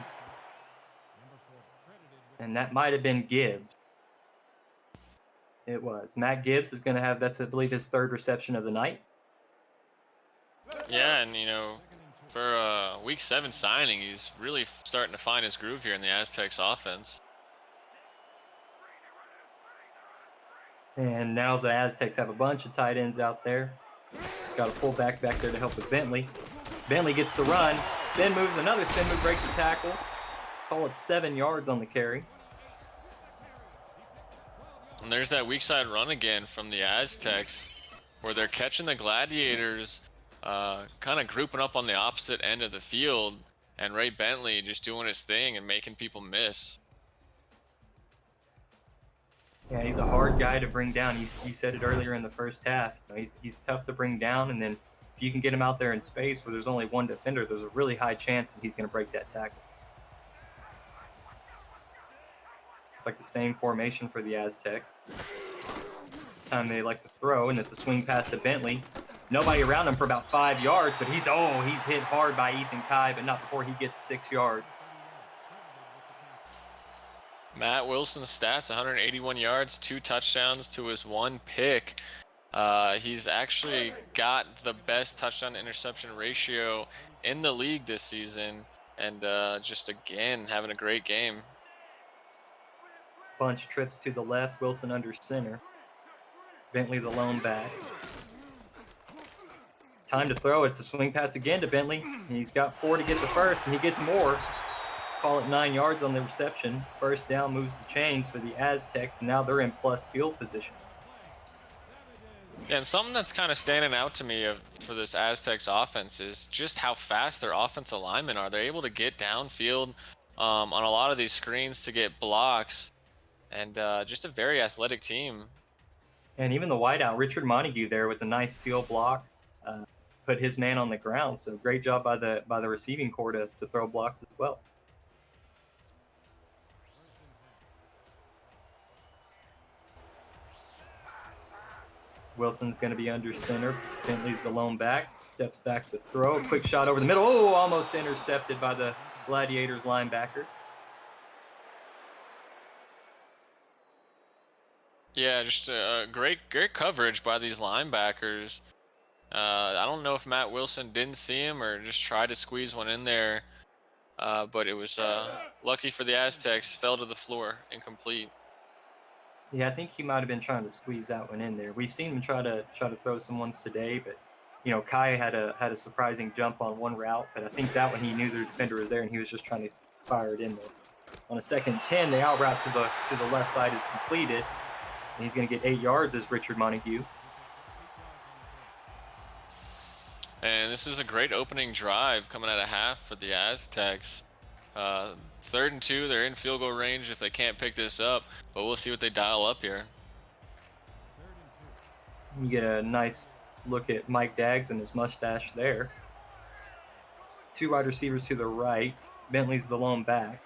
Speaker 1: And that might have been Gibbs. It was. Matt Gibbs is going to have, that's I believe his third reception of the night.
Speaker 2: Yeah, and for a Week 7 signing, he's really starting to find his groove here in the Aztecs offense.
Speaker 1: And now the Aztecs have a bunch of tight ends out there. Got a fullback back there to help with Bentley. Bentley gets the run, then moves another spin move, breaks the tackle. Call it 7 yards on the carry.
Speaker 2: And there's that weak side run again from the Aztecs, where they're catching the Gladiators, kind of grouping up on the opposite end of the field, and Ray Bentley just doing his thing and making people miss.
Speaker 1: Yeah, he's a hard guy to bring down. You said it earlier in the first half. He's tough to bring down, and then if you can get him out there in space where there's only one defender, there's a really high chance that he's going to break that tackle. It's like the same formation for the Aztecs. This time they like to throw, and it's a swing pass to Bentley. Nobody around him for about 5 yards, but he's hit hard by Ethan Kai, but not before he gets 6 yards.
Speaker 2: Matt Wilson's stats, 181 yards, 2 touchdowns to his 1 pick. He's actually got the best touchdown to interception ratio in the league this season, and just again having a great game.
Speaker 1: Bunch trips to the left, Wilson under center. Bentley the lone back. Time to throw. It's a swing pass again to Bentley. He's got 4 to get the first, and he gets more. Call it 9 yards on the reception. First down moves the chains for the Aztecs, and now they're in plus field position.
Speaker 2: Yeah, and something that's kind of standing out to me for this Aztecs offense is just how fast their offensive linemen are. They're able to get downfield on a lot of these screens to get blocks, and just a very athletic team.
Speaker 1: And even the wideout, Richard Montague there with a nice seal block, put his man on the ground. So great job by the receiving corps to throw blocks as well. Wilson's going to be under center. Bentley's the lone back. steps back to throw. A quick shot over the middle. Oh, almost intercepted by the Gladiators linebacker.
Speaker 2: Yeah, just great coverage by these linebackers. I don't know if Matt Wilson didn't see him or just tried to squeeze one in there, but it was lucky for the Aztecs, fell to the floor, incomplete.
Speaker 1: Yeah, I think he might have been trying to squeeze that one in there. We've seen him try to throw some ones today, but you know, Kai had a surprising jump on one route, but I think that one he knew the defender was there and he was just trying to fire it in there. On a 2nd and 10, the out route to the left side is completed, and he's going to get 8 yards as Richard Montague.
Speaker 2: And this is a great opening drive coming out of half for the Aztecs. 3rd and 2, they're in field goal range if they can't pick this up, but we'll see what they dial up here.
Speaker 1: You get a nice look at Mike Daggs and his mustache there. 2 wide receivers to the right. Bentley's the lone back.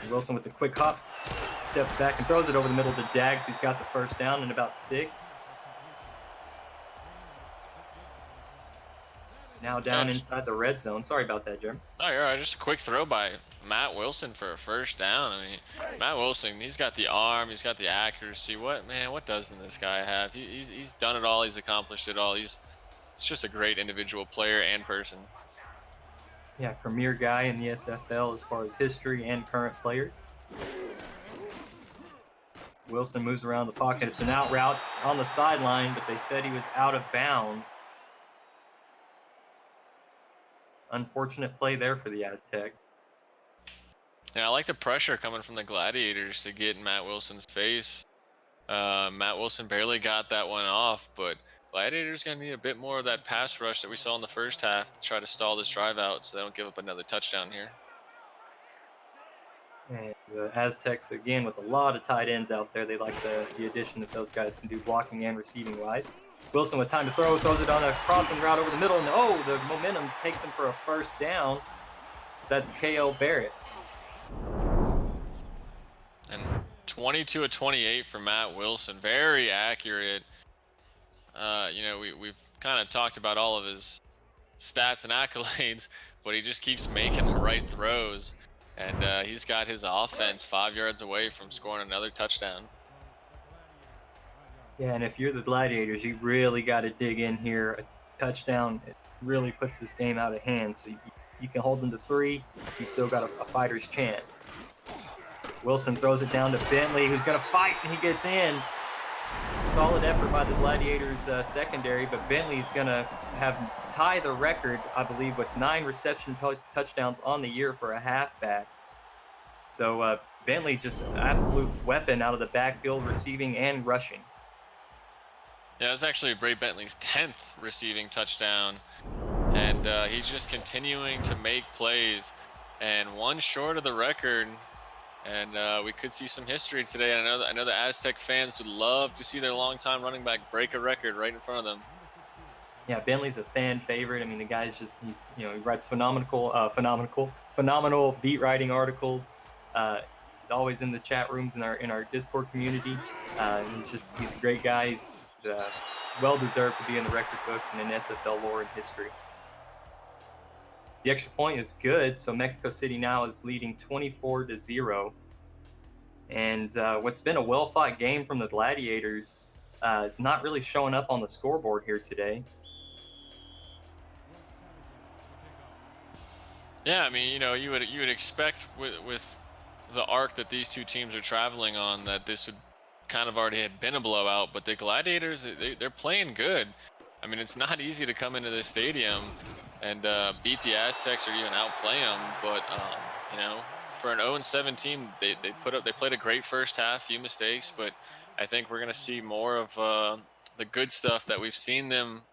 Speaker 1: Wilson with the quick hop, steps back and throws it over the middle to Daggs, who's got the first down in about 6. Now down inside the red zone. Sorry about that, Jeremy.
Speaker 2: Oh, you're right. Just a quick throw by Matt Wilson for a first down. I mean, Matt Wilson, he's got the arm, he's got the accuracy. What doesn't this guy have? He's done it all. He's accomplished it all. It's just a great individual player and person.
Speaker 1: Yeah, premier guy in the SFL as far as history and current players. Wilson moves around the pocket. It's an out route on the sideline, but they said he was out of bounds. Unfortunate play there for the Aztec.
Speaker 2: Yeah, I like the pressure coming from the Gladiators to get in Matt Wilson's face. Matt Wilson barely got that one off, but Gladiators going to need a bit more of that pass rush that we saw in the first half to try to stall this drive out so they don't give up another touchdown here.
Speaker 1: And the Aztecs, again, with a lot of tight ends out there. They like the addition that those guys can do blocking and receiving wise. Wilson with time to throw, throws it on a crossing route over the middle, and the momentum takes him for a first down. So that's K.O. Barrett.
Speaker 2: And 22 of 28 for Matt Wilson. Very accurate. We've kind of talked about all of his stats and accolades, but he just keeps making the right throws. And he's got his offense 5 yards away from scoring another touchdown.
Speaker 1: Yeah, and if you're the Gladiators, you've really got to dig in here. A touchdown, it really puts this game out of hand. So you can hold them to 3. You still got a fighter's chance. Wilson throws it down to Bentley, who's going to fight, and he gets in. Solid effort by the Gladiators secondary, but Bentley's going to tie the record, I believe, with 9 reception touchdowns on the year for a halfback. So Bentley just an absolute weapon out of the backfield, receiving and rushing.
Speaker 2: Yeah, it's actually Bray Bentley's 10th receiving touchdown, and he's just continuing to make plays, and one short of the record. And we could see some history today. I know the Aztec fans would love to see their longtime running back break a record right in front of them.
Speaker 1: Yeah, Bentley's a fan favorite. I mean, the guy's he writes phenomenal beat writing articles. He's always in the chat rooms in our Discord community. He's a great guy. He's well deserved to be in the record books and in SFL lore and history. The extra point is good, so Mexico City now is leading 24-0. And what's been a well-fought game from the Gladiators, it's not really showing up on the scoreboard here today.
Speaker 2: Yeah, I mean, you would expect with the arc that these two teams are traveling on that this would kind of already had been a blowout, but the Gladiators, they're playing good. I mean, it's not easy to come into this stadium and beat the Aztecs or even outplay them, but for an 0-7 team, they played a great first half, few mistakes, but I think we're gonna see more of the good stuff that we've seen them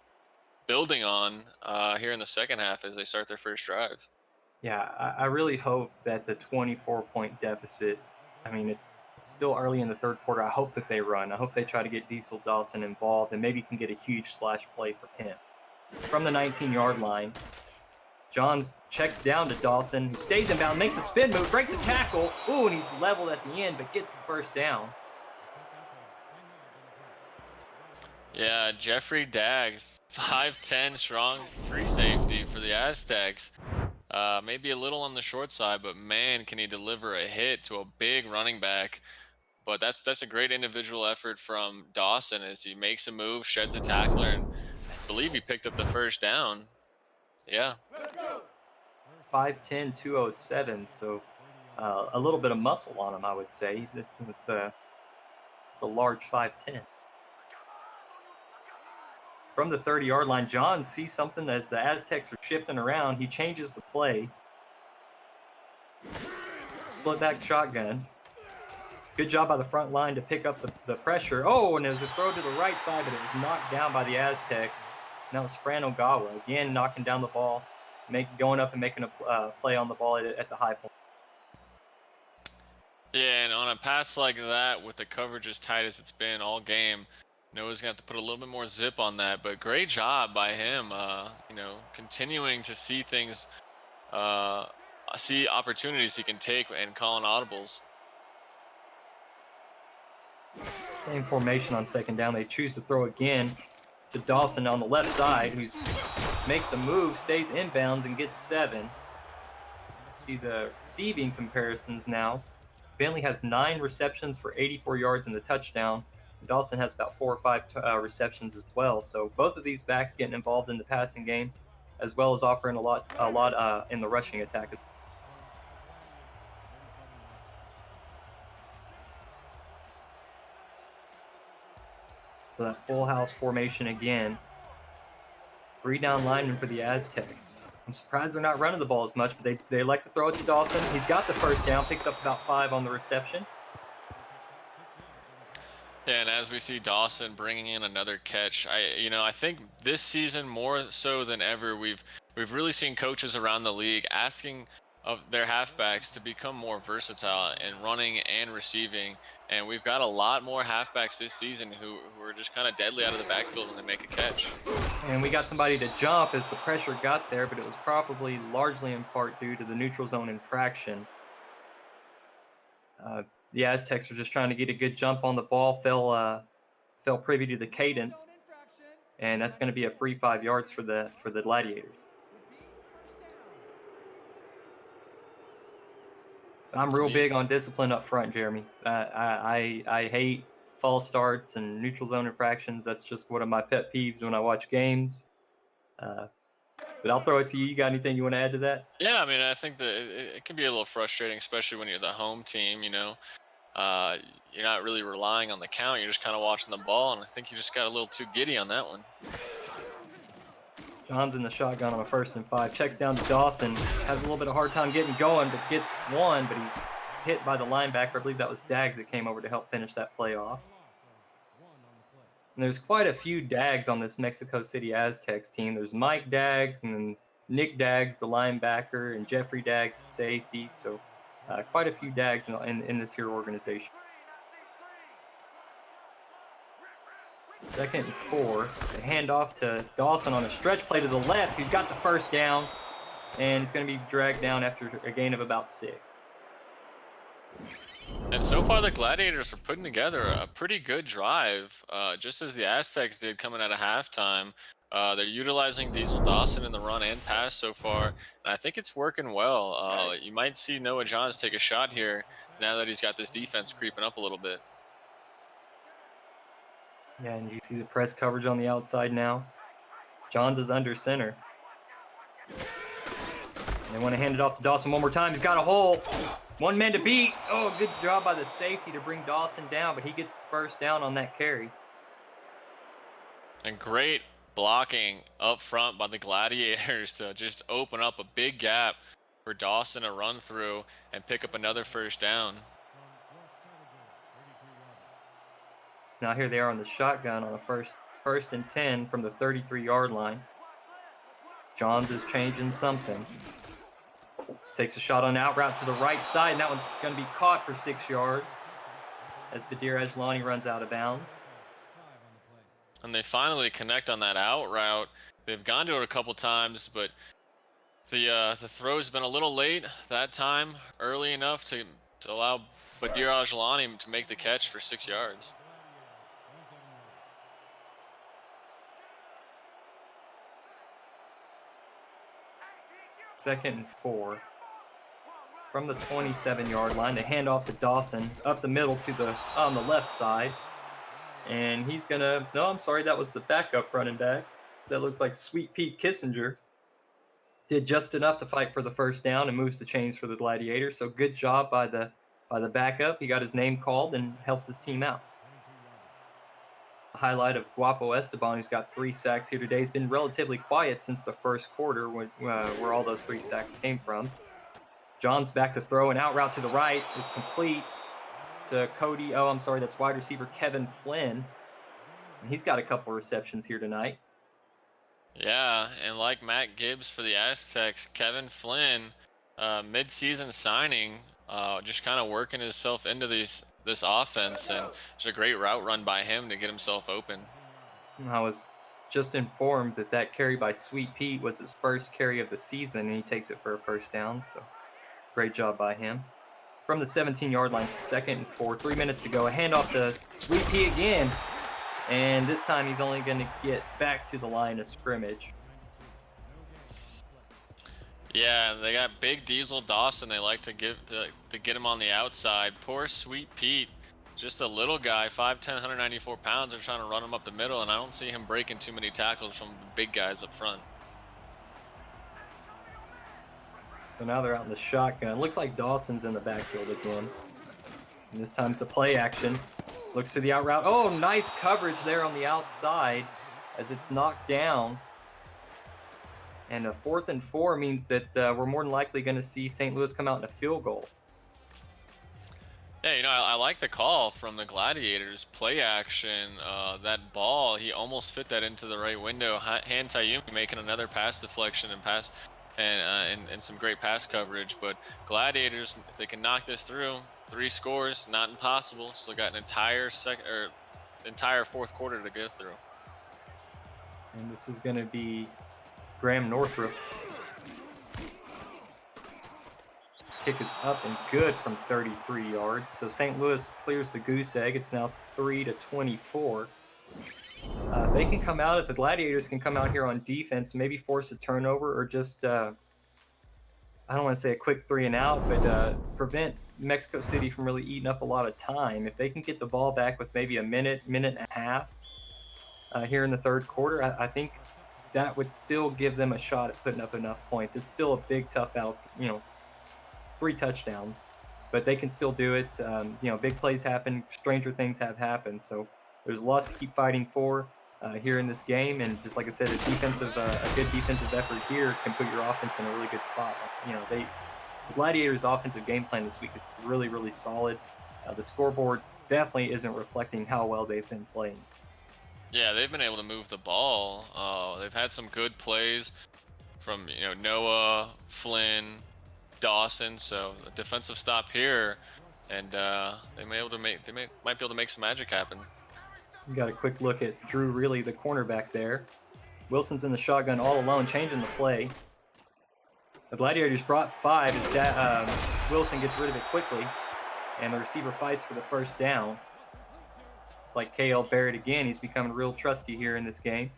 Speaker 2: building on here in the second half as they start their first drive.
Speaker 1: Yeah, I really hope that the 24-point deficit, I mean, it's still early in the third quarter. I hope that they run. I hope they try to get Diesel Dawson involved and maybe can get a huge splash play for him. From the 19-yard line, Johns checks down to Dawson, who stays inbound, makes a spin move, breaks a tackle. Ooh, and he's leveled at the end, but gets the first down.
Speaker 2: Yeah, Jeffrey Daggs, 5'10", strong free safety for the Aztecs. Maybe a little on the short side, but man, can he deliver a hit to a big running back. But that's a great individual effort from Dawson as he makes a move, sheds a tackler, and I believe he picked up the first down. Yeah.
Speaker 1: 5'10", 207. So a little bit of muscle on him, I would say. It's a large 5'10". From the 30-yard line, John sees something as the Aztecs are shifting around. He changes the play. Split back shotgun. Good job by the front line to pick up the pressure. Oh, and there's a throw to the right side, but it was knocked down by the Aztecs. And that was Fran Ogawa, again, knocking down the ball, going up and making a play on the ball at the high point.
Speaker 2: Yeah, and on a pass like that, with the coverage as tight as it's been all game, Noah's gonna have to put a little bit more zip on that. But great job by him. Continuing to see things, see opportunities he can take and calling audibles.
Speaker 1: Same formation on second down. They choose to throw again to Dawson on the left side, who makes a move, stays inbounds, and gets 7. See the receiving comparisons now. Bentley has 9 receptions for 84 yards and the touchdown. Dawson has about 4 or 5 receptions as well. So both of these backs getting involved in the passing game, as well as offering a lot in the rushing attack. So that full house formation again. 3 down linemen for the Aztecs. I'm surprised they're not running the ball as much, but they like to throw it to Dawson. He's got the first down, picks up about 5 on the reception.
Speaker 2: Yeah, and as we see Dawson bringing in another catch, I think this season more so than ever, we've really seen coaches around the league asking of their halfbacks to become more versatile in running and receiving. And we've got a lot more halfbacks this season who are just kind of deadly out of the backfield when they make a catch.
Speaker 1: And we got somebody to jump as the pressure got there, but it was probably largely in part due to the neutral zone infraction. The Aztecs were just trying to get a good jump on the ball, fell privy to the cadence, and that's going to be a free 5 yards for the Gladiators. I'm real big on discipline up front, Jeremy. I hate false starts and neutral zone infractions. That's just one of my pet peeves when I watch games. But I'll throw it to you. You got anything you want to add to that?
Speaker 2: Yeah, I mean, I think that it can be a little frustrating, especially when you're the home team. You're not really relying on the count. You're just kind of watching the ball, and I think you just got a little too giddy on that one.
Speaker 1: John's in the shotgun on a 1st and 5. Checks down to Dawson. Has a little bit of hard time getting going, but gets 1. But he's hit by the linebacker. I believe that was Daggs that came over to help finish that play off. And there's quite a few Daggs on this Mexico City Aztecs team. There's Mike Daggs and then Nick Daggs, the linebacker, and Jeffrey Daggs, the safety. So quite a few Daggs in this here organization. 2nd and 4. They hand off to Dawson on a stretch play to the left. He's got the first down, and he's going to be dragged down after a gain of about 6.
Speaker 2: And so far, the Gladiators are putting together a pretty good drive, just as the Aztecs did coming out of halftime. They're utilizing Diesel Dawson in the run and pass so far, and I think it's working well. You might see Noah Johns take a shot here now that he's got this defense creeping up a little bit.
Speaker 1: Yeah, and you see the press coverage on the outside now. Johns is under center. They want to hand it off to Dawson one more time. He's got a hole. 1 man to beat. Oh, good job by the safety to bring Dawson down, but he gets the first down on that carry.
Speaker 2: And great blocking up front by the Gladiators to just open up a big gap for Dawson to run through and pick up another first down.
Speaker 1: Now here they are on the shotgun on a first and 10 from the 33-yard line. Johns is changing something. Takes a shot on out route to the right side, and that one's going to be caught for 6 yards as Badir Ajlani runs out of bounds.
Speaker 2: And they finally connect on that out route. They've gone to it a couple times, but the throw's been a little late that time, early enough to allow Badir Ajlani to make the catch for 6 yards.
Speaker 1: 2nd and 4. From the 27-yard line, they hand off to Dawson up the middle to the on the left side. And he's gonna, no, I'm sorry, that was the backup running back. That looked like Sweet Pete Kissinger. Did just enough to fight for the first down and moves the chains for the Gladiators. So good job by the backup. He got his name called and helps his team out. A highlight of Guapo Esteban, who's got 3 sacks here today. He's been relatively quiet since the first quarter where all those 3 sacks came from. John's back to throw, and out route to the right is complete to Cody. Oh, I'm sorry, that's wide receiver Kevin Flynn. And he's got a couple receptions here tonight.
Speaker 2: Yeah, and like Matt Gibbs for the Aztecs, Kevin Flynn, mid-season signing, just kind of working himself into this offense, and there's a great route run by him to get himself open.
Speaker 1: I was just informed that carry by Sweet Pete was his first carry of the season, and he takes it for a first down. So great job by him. From the 17-yard line, 2nd and 4, 3 minutes to go. A handoff to Sweet Pete again. And this time he's only going to get back to the line of scrimmage.
Speaker 2: Yeah, they got big Diesel Dawson. They like to get him on the outside. Poor Sweet Pete, just a little guy, 5'10", 194 pounds. They're trying to run him up the middle, and I don't see him breaking too many tackles from the big guys up front.
Speaker 1: So now they're out in the shotgun. Looks like Dawson's in the backfield again. And this time it's a play action. Looks to the out route. Oh, nice coverage there on the outside as it's knocked down. And a 4th and 4 means that we're more than likely going to see St. Louis come out in a field goal.
Speaker 2: Yeah, I like the call from the Gladiators. Play action, that ball, he almost fit that into the right window. Han Tayyumi making another pass deflection and some great pass coverage. But Gladiators, if they can knock this through, 3 scores, not impossible. Still got an entire 4th quarter to go through.
Speaker 1: And this is going to be Graham Northrup. Kick is up and good from 33 yards. So St. Louis clears the goose egg. It's now 3-24. They can come out, if the Gladiators can come out here on defense, maybe force a turnover or just, I don't want to say a quick 3 and out, but prevent Mexico City from really eating up a lot of time. If they can get the ball back with maybe a minute and a half here in the 3rd quarter, I think that would still give them a shot at putting up enough points. It's still a big, tough out, 3 touchdowns, but they can still do it. Big plays happen, stranger things have happened. So there's lots to keep fighting for here in this game. And just like I said, a good defensive effort here can put your offense in a really good spot. The Gladiators' offensive game plan this week is really, really solid. The scoreboard definitely isn't reflecting how well they've been playing.
Speaker 2: Yeah, they've been able to move the ball. They've had some good plays from Noah, Flynn, Dawson. So a defensive stop here, and they might be able to make some magic happen.
Speaker 1: We got a quick look at Drew Reilly, the cornerback there. Wilson's in the shotgun all alone, changing the play. The Gladiators brought 5 as Wilson gets rid of it quickly, and the receiver fights for the first down. Like K.L. Barrett again, he's becoming real trusty here in this game.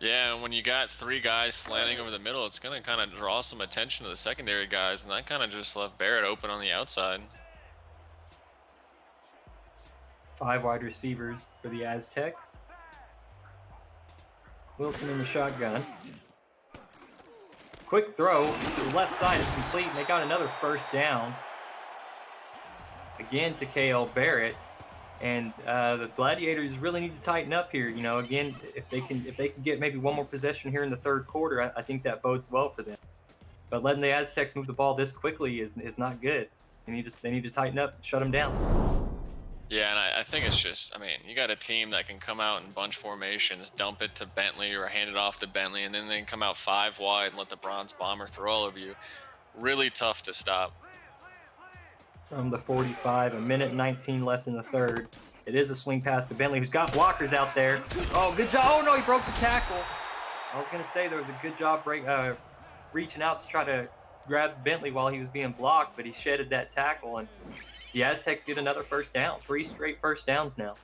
Speaker 2: Yeah, and when you got 3 guys slanting over the middle, it's going to kind of draw some attention to the secondary guys, and that kind of just left Barrett open on the outside.
Speaker 1: 5 wide receivers for the Aztecs. Wilson in the shotgun. Quick throw to the left side is complete, and they got another first down. Again to K.L. Barrett. And the Gladiators really need to tighten up here. Again, if they can get maybe one more possession here in the 3rd quarter, I think that bodes well for them. But letting the Aztecs move the ball this quickly is not good. They need to tighten up, shut them down.
Speaker 2: Yeah, and I think it's just, you got a team that can come out in bunch formations, dump it to Bentley or hand it off to Bentley, and then they can come out 5 wide and let the Bronze Bomber throw all over you. Really tough to stop.
Speaker 1: From the 45, 1:19 left in the 3rd. It is a swing pass to Bentley, who's got blockers out there. Oh, good job. Oh, no, he broke the tackle. I was going to say there was a good job reaching out to try to grab Bentley while he was being blocked, but he shedded that tackle, and the Aztecs get another first down. 3 straight first downs now.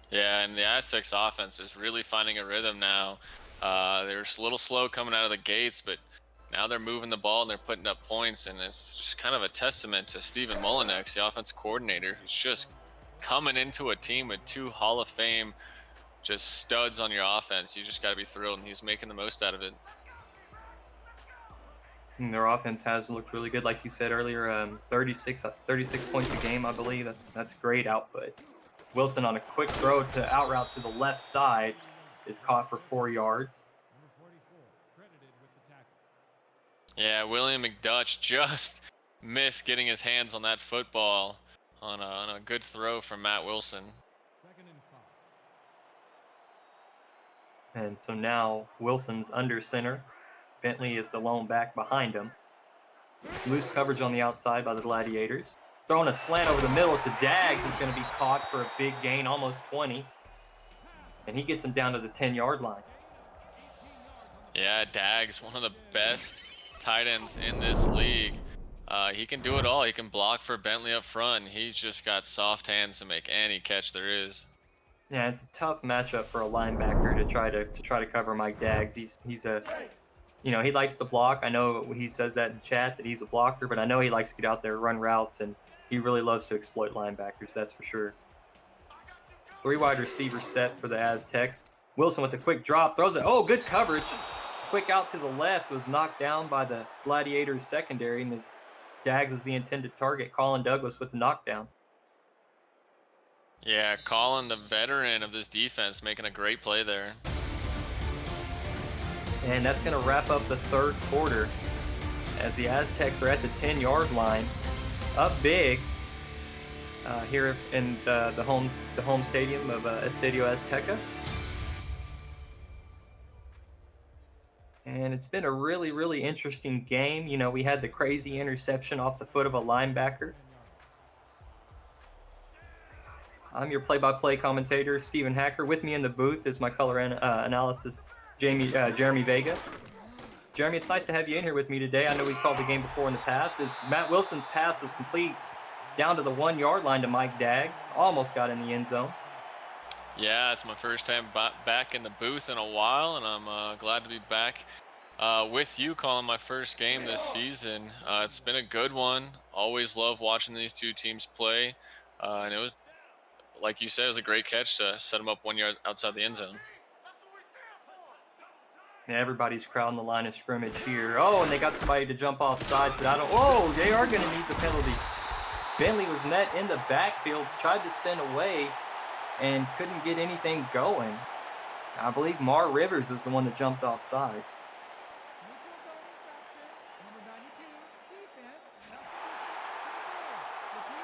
Speaker 2: Yeah, and the Aztecs offense is really finding a rhythm now. They were just a little slow coming out of the gates, but now they're moving the ball and they're putting up points, and it's just kind of a testament to Stephen Molinex, the offensive coordinator, who's just coming into a team with 2 Hall of Fame just studs on your offense. You just got to be thrilled, and he's making the most out of it.
Speaker 1: And their offense has looked really good, like you said earlier. 36 points a game, I believe. That's great output. Wilson on a quick throw to out route to the left side is caught for 4 yards.
Speaker 3: Number 44, credited with the tackle.
Speaker 2: Yeah, William McDutch just missed getting his hands on that football on a good throw from Matt Wilson.
Speaker 3: 2nd and 5.
Speaker 1: And so now Wilson's under center. Bentley is the lone back behind him. Loose coverage on the outside by the Gladiators. Throwing a slant over the middle to Daggs is going to be caught for a big gain, almost 20. And he gets him down to the 10-yard line.
Speaker 2: Yeah, Daggs, one of the best tight ends in this league. He can do it all. He can block for Bentley up front. He's just got soft hands to make any catch there is.
Speaker 1: Yeah, it's a tough matchup for a linebacker to try to cover Mike Daggs. He's a, he likes to block. I know he says that in chat that he's a blocker, but I know he likes to get out there, run routes, and he really loves to exploit linebackers. That's for sure. 3 wide receivers set for the Aztecs. Wilson with a quick drop, throws it. Oh, good coverage. Quick out to the left, was knocked down by the Gladiators secondary, and his Daggs was the intended target. Colin Douglas with the knockdown.
Speaker 2: Yeah, Colin, the veteran of this defense, making a great play there.
Speaker 1: And that's going to wrap up the 3rd quarter as the Aztecs are at the 10-yard line, up big here in the home stadium of Estadio Azteca. And it's been a really, really interesting game. We had the crazy interception off the foot of a linebacker. I'm your play-by-play commentator, Stephen Hacker. With me in the booth is my color analysis, Jeremy Vega. Jeremy, it's nice to have you in here with me today. I know we called the game before in the past. Matt Wilson's pass was complete down to the 1-yard line to Mike Daggs. Almost got in the end zone.
Speaker 2: Yeah, it's my first time back in the booth in a while, and I'm glad to be back with you calling my first game this season. It's been a good one. Always love watching these 2 teams play, and it was, like you said, it was a great catch to set them up 1 yard outside the end zone.
Speaker 1: Yeah, everybody's crowding the line of scrimmage here. Oh, and they got somebody to jump off sides, but oh, they are going to need the penalty. Bentley was met in the backfield, tried to spin away, and couldn't get anything going. I believe Mar Rivers is the one that jumped offside.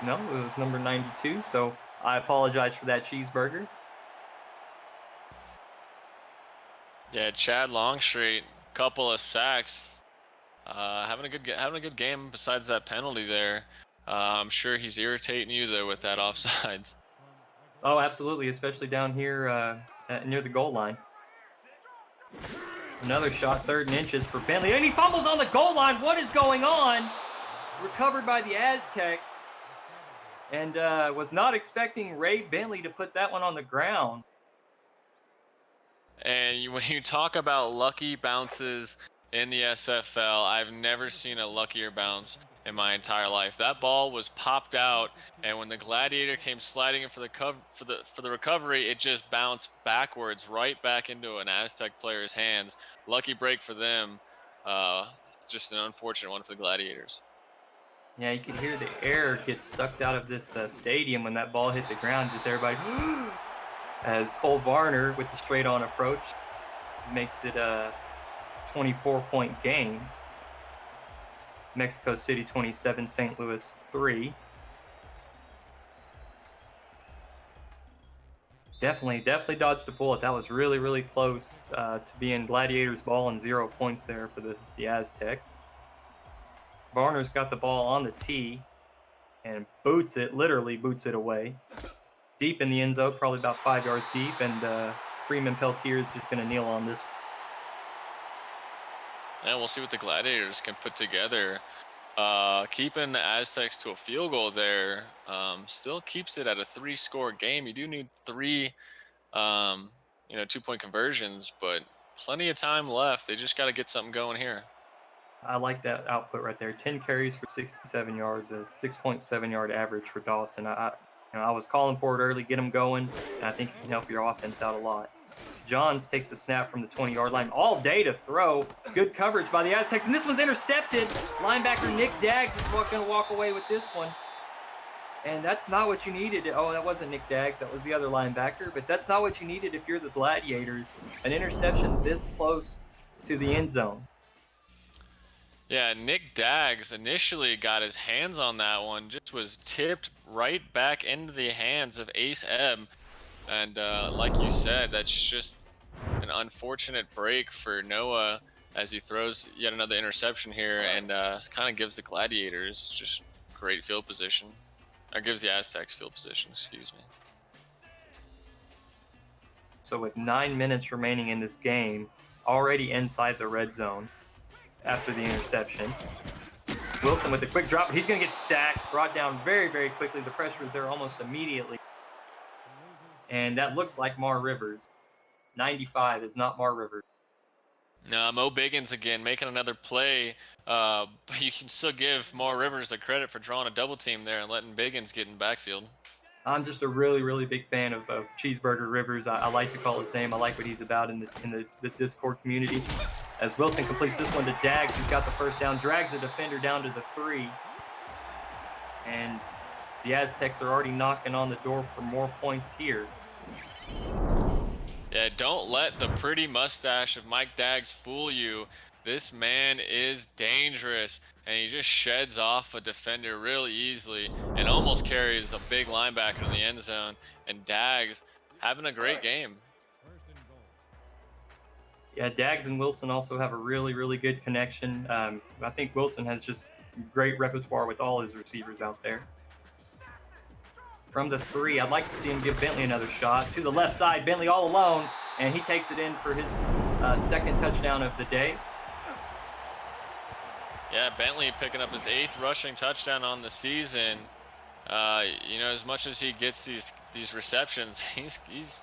Speaker 1: No, it was number 92, so I apologize for that cheeseburger.
Speaker 2: Yeah, Chad Longstreet, couple of sacks, having a good game. Besides that penalty there, I'm sure he's irritating you though with that offsides.
Speaker 1: Oh, absolutely, especially down here near the goal line. Another shot, 3rd and inches for Bentley, and he fumbles on the goal line. What is going on? Recovered by the Aztecs, and was not expecting Ray Bentley to put that one on the ground.
Speaker 2: And when you talk about lucky bounces in the SFL, I've never seen a luckier bounce in my entire life. That ball was popped out, and when the Gladiator came sliding in for the recovery, it just bounced backwards right back into an Aztec player's hands. Lucky break for them. It's just an unfortunate one for the Gladiators.
Speaker 1: Yeah, you could hear the air get sucked out of this stadium when that ball hit the ground. Just everybody, as Cole Varner with the straight-on approach makes it a 24-point game. Mexico City 27, St. Louis 3. Definitely dodged a bullet. That was really, really close to being Gladiators ball and 0 points there for the Aztecs. Varner's got the ball on the tee and literally boots it away. Deep in the end zone, probably about 5 yards deep, and Freeman Peltier is just going to kneel on this.
Speaker 2: Yeah, we'll see what the Gladiators can put together. Keeping the Aztecs to a field goal there still keeps it at a 3-score game. You do need 3, 2-point conversions, but Plenty of time left. They just got to get something going here.
Speaker 1: I like that output right there. 10 carries for 67 yards, a 6.7 yard average for Dawson. I was calling for it early, get him going, and I think he can help your offense out a lot. Johns takes the snap from the 20-yard line all day to throw. Good coverage by the Aztecs, and this one's intercepted. Linebacker Nick Daggs is going to walk away with this one. And that's not what you needed. Oh, that wasn't Nick Daggs. That was the other linebacker. But that's not what you needed if you're the Gladiators. An interception this close to the end zone.
Speaker 2: Yeah, Nick Daggs initially got his hands on that one, just was tipped right back into the hands of Ace Ebb. And like you said, that's just an unfortunate break for Noah as he throws yet another interception here, and kind of gives the Gladiators just great field position. Or gives the Aztecs field position, excuse me.
Speaker 1: So with 9 minutes remaining in this game, already inside the red zone after the interception. Wilson with a quick drop. He's going to get sacked, brought down very, very quickly. The pressure was there almost immediately. And that looks like Mar Rivers. 95 is not Mar Rivers.
Speaker 2: No, Mo Biggins again making another play, but you can still give Mar Rivers the credit for drawing a double team there and letting Biggins get in the backfield.
Speaker 1: I'm just a really, really big fan of Cheeseburger Rivers. I like to call his name. I like what he's about in the Discord community. As Wilson completes this one to Daggs, who's got the first down, drags the defender down to the 3. And the Aztecs are already knocking on the door for more points here.
Speaker 2: Yeah, don't let the pretty mustache of Mike Daggs fool you. This man is dangerous, and he just sheds off a defender really easily and almost carries a big linebacker in the end zone. And Daggs having a great game.
Speaker 1: Yeah, Daggs and Wilson also have a really, really good connection. I think Wilson has just great repertoire with all his receivers out there. From the 3, I'd like to see him give Bentley another shot. To the left side, Bentley all alone, and he takes it in for his second touchdown of the day.
Speaker 2: Yeah, Bentley picking up his 8th rushing touchdown on the season. As much as he gets these receptions, he's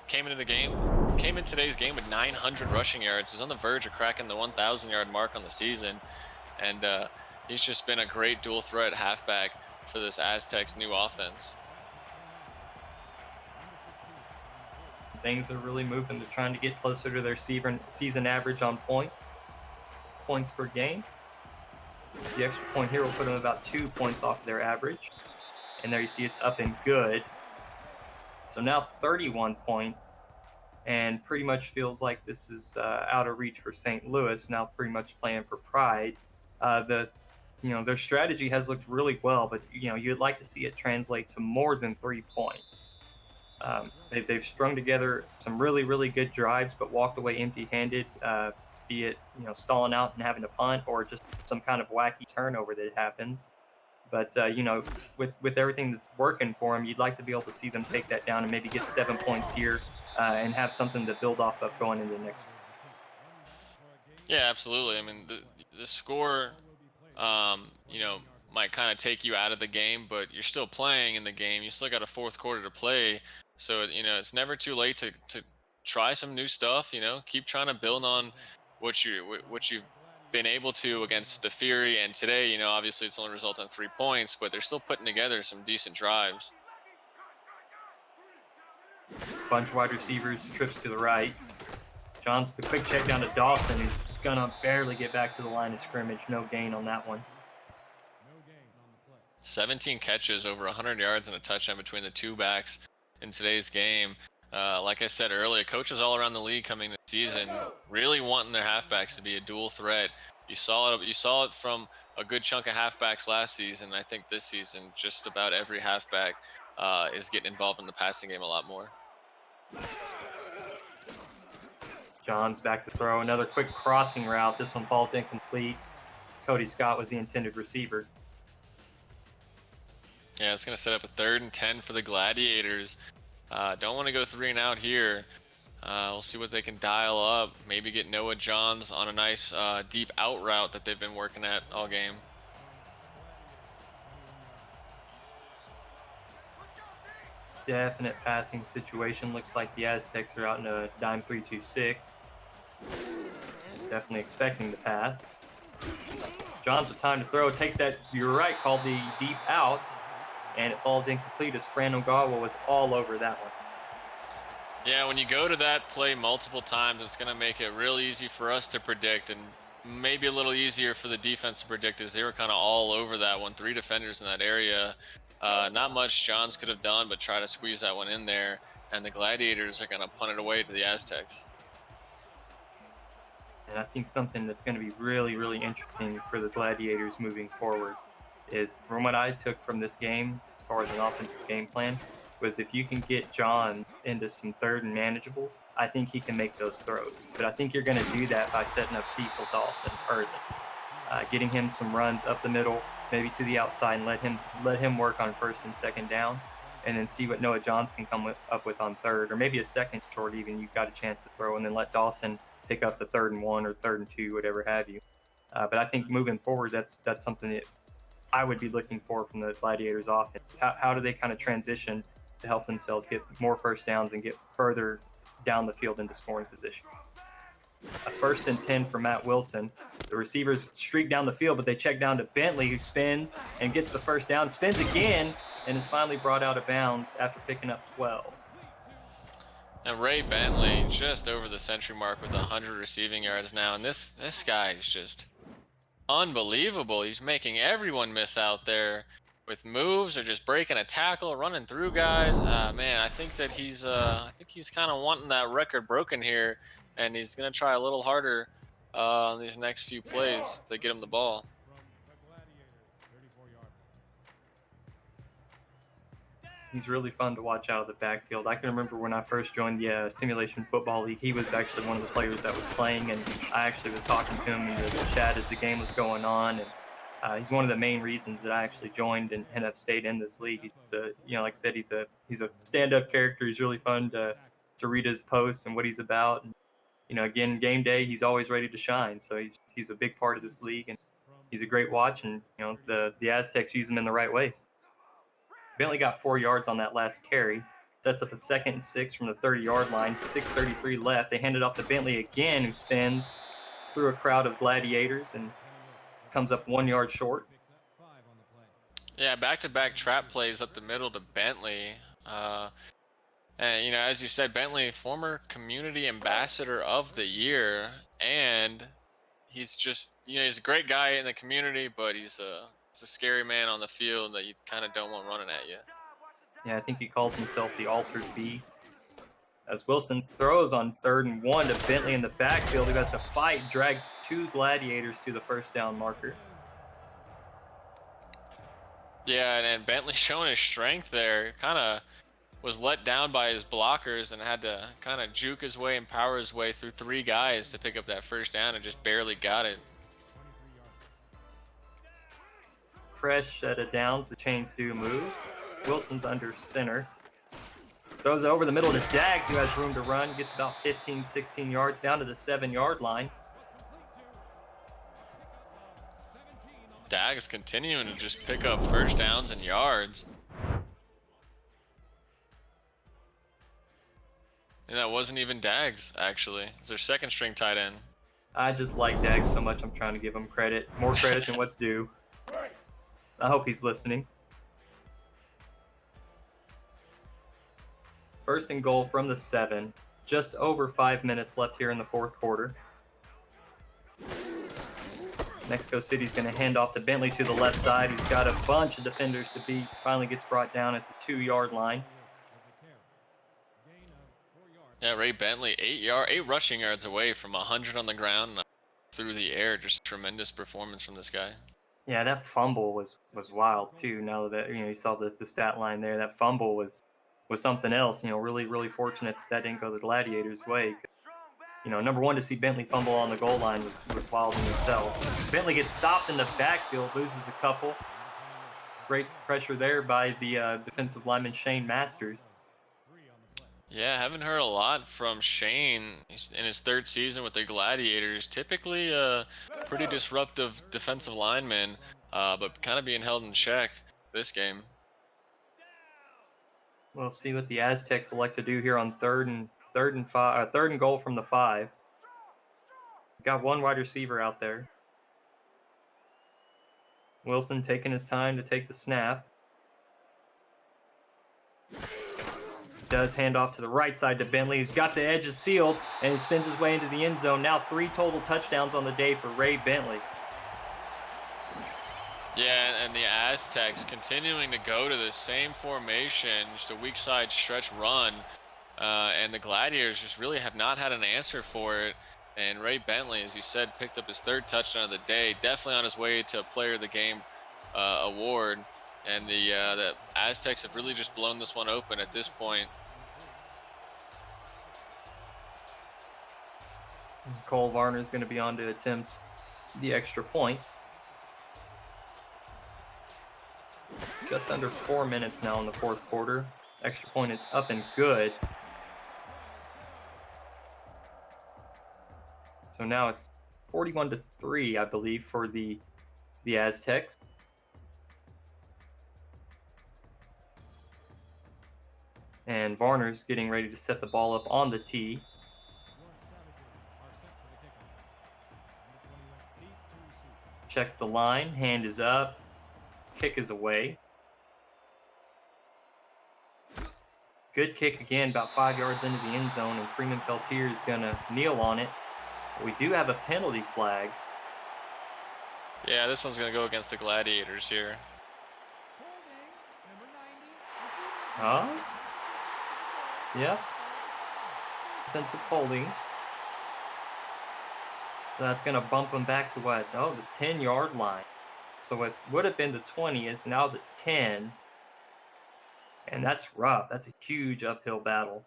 Speaker 2: came in today's game with 900 rushing yards. He's on the verge of cracking the 1,000-yard mark on the season, and he's just been a great dual threat halfback for this Aztecs new offense.
Speaker 1: Things are really moving. They're trying to get closer to their season average on points per game. The extra point here will put them about 2 points off their average. And there you see it's up and good. So now 31 points. And pretty much feels like this is out of reach for St. Louis, now pretty much playing for pride. Their strategy has looked really well, but you'd like to see it translate to more than 3 points. They've strung together some really, really good drives, but walked away empty-handed, be it stalling out and having to punt, or just some kind of wacky turnover that happens. But with everything that's working for them, you'd like to be able to see them take that down and maybe get 7 points here and have something to build off of going into the next week.
Speaker 2: Yeah, absolutely. I mean, the score, might kind of take you out of the game, but you're still playing in the game. You still got a 4th quarter to play. So, it's never too late to try some new stuff, keep trying to build on what you've been able to against the Fury. And today, obviously it's only resulted in 3 points, but they're still putting together some decent drives.
Speaker 1: Bunch of wide receivers, trips to the right. Johns, the quick check down to Dawson, who's gonna barely get back to the line of scrimmage. No gain on that one.
Speaker 2: 17 catches, over 100 yards, and a touchdown between the two backs in today's game. Like I said earlier, coaches all around the league coming this season really wanting their halfbacks to be a dual threat. You saw it from a good chunk of halfbacks last season. I think this season, just about every halfback is getting involved in the passing game a lot more.
Speaker 1: Johns back to throw. Another quick crossing route. This one falls incomplete. Cody Scott was the intended receiver.
Speaker 2: Yeah, it's going to set up a 3rd and 10 for the Gladiators. Don't want to go 3 and out here. We'll see what they can dial up. Maybe get Noah Johns on a nice deep out route that they've been working at all game.
Speaker 1: Definite passing situation. Looks like the Aztecs are out in a dime 3-2-6. Definitely expecting the pass. Johns with time to throw, takes that, you're right, called the deep out, and it falls incomplete as Fran Ogawa was all over that one.
Speaker 2: Yeah, when you go to that play multiple times, it's going to make it real easy for us to predict, and maybe a little easier for the defense to predict, as they were kind of all over that one. 3 defenders in that area. Not much Johns could have done but try to squeeze that one in there, and the Gladiators are going to punt it away to the Aztecs.
Speaker 1: And I think something that's going to be really, really interesting for the Gladiators moving forward is, from what I took from this game as far as an offensive game plan, was if you can get John into some third and manageables, I think he can make those throws. But I think you're going to do that by setting up Cecil Dawson early, getting him some runs up the middle, maybe to the outside, and let him work on first and second down, and then see what Noah Johns can up with on third, or maybe a second short even. You've got a chance to throw, and then let Dawson pick up the 3rd and 1 or 3rd and 2, whatever have you. But I think moving forward, that's something that I would be looking for from the Gladiators offense. How do they kind of transition to help themselves get more first downs and get further down the field into scoring position? A 1st and 10 for Matt Wilson. The receivers streak down the field, but they check down to Bentley, who spins and gets the first down, spins again, and is finally brought out of bounds after picking up 12.
Speaker 2: And Ray Bentley just over the century mark with 100 receiving yards now, and this guy is just unbelievable. He's making everyone miss out there with moves or just breaking a tackle, running through guys. Man, I think that he's kind of wanting that record broken here, and he's gonna try a little harder on these next few plays to get him the ball.
Speaker 3: From the Gladiators, 34-yard line.
Speaker 1: He's really fun to watch out of the backfield. I can remember when I first joined the Simulation Football League, he was actually one of the players that was playing, and I actually was talking to him in the chat as the game was going on. And he's one of the main reasons that I actually joined and have stayed in this league. He's like I said, he's a stand-up character. He's really fun to read his posts and what he's about. And again, game day, he's always ready to shine. So he's a big part of this league, and he's a great watch. And the Aztecs use him in the right ways. Bentley got 4 yards on that last carry. Sets up a 2nd and 6 from the 30-yard line. 6:33 left. They hand it off to Bentley again, who spins through a crowd of Gladiators and comes up 1 yard short.
Speaker 2: Yeah, back-to-back trap plays up the middle to Bentley. And as you said, Bentley, former community ambassador of the year, and he's just he's a great guy in the community, but he's a scary man on the field that you kind of don't want running at you.
Speaker 1: Yeah, I think he calls himself the Altered Beast. As Wilson throws on 3rd and 1 to Bentley in the backfield, who has to fight, drags 2 Gladiators to the first down marker.
Speaker 2: Yeah, and Bentley showing his strength there, kind of was let down by his blockers and had to kind of juke his way and power his way through 3 guys to pick up that first down, and just barely got it.
Speaker 1: Fresh set of downs, the chains do move. Wilson's under center. Throws it over the middle to Dags, who has room to run. Gets about 15, 16 yards down to the 7-yard line.
Speaker 2: Dags continuing to just pick up first downs and yards. And that wasn't even Dags, actually. It's their 2nd string tight end.
Speaker 1: I just like Dags so much, I'm trying to give him credit. More credit than what's due. I hope he's listening. 1st and goal from the 7. Just over 5 minutes left here in the 4th quarter. Mexico City's going to hand off to Bentley to the left side. He's got a bunch of defenders to beat. Finally gets brought down at the 2-yard line.
Speaker 2: Yeah, Ray Bentley, 8 rushing yards away from 100 on the ground and through the air. Just tremendous performance from this guy.
Speaker 1: Yeah, that fumble was wild too. Now that you saw the stat line there, that fumble was something else. Really, really fortunate that didn't go the Gladiators' way. Number one, to see Bentley fumble on the goal line was wild in itself. Bentley gets stopped in the backfield, loses a couple. Great pressure there by the defensive lineman Shane Masters.
Speaker 2: Yeah, haven't heard a lot from Shane. He's in his 3rd season with the Gladiators. Typically a pretty disruptive defensive lineman, but kind of being held in check this game.
Speaker 1: We'll see what the Aztecs elect to do here on third and goal from the 5. Got one wide receiver out there. Wilson taking his time to take the snap. Does hand off to the right side to Bentley, who's got the edges sealed, and he spins his way into the end zone. Now 3 total touchdowns on the day for Ray Bentley.
Speaker 2: Yeah, and the Aztecs continuing to go to the same formation, just a weak side stretch run, and the Gladiators just really have not had an answer for it. And Ray Bentley, as you said, picked up his 3rd touchdown of the day, definitely on his way to Player of the Game award. And the Aztecs have really just blown this one open at this point.
Speaker 1: Cole Varner is going to be on to attempt the extra point. Just under 4 minutes now in the 4th quarter. Extra point is up and good. So now it's 41-3, I believe, for the Aztecs. And Varner's getting ready to set the ball up on the tee. Checks the line, hand is up, kick is away. Good kick again, about 5 yards into the end zone, and Freeman Peltier is going to kneel on it. But we do have a penalty flag.
Speaker 2: Yeah, this one's going to go against the Gladiators here.
Speaker 1: Huh? Yep. Defensive holding. So that's going to bump him back to what? Oh, the 10-yard line. So it would have been the 20, it's now the 10. And that's rough. That's a huge uphill battle.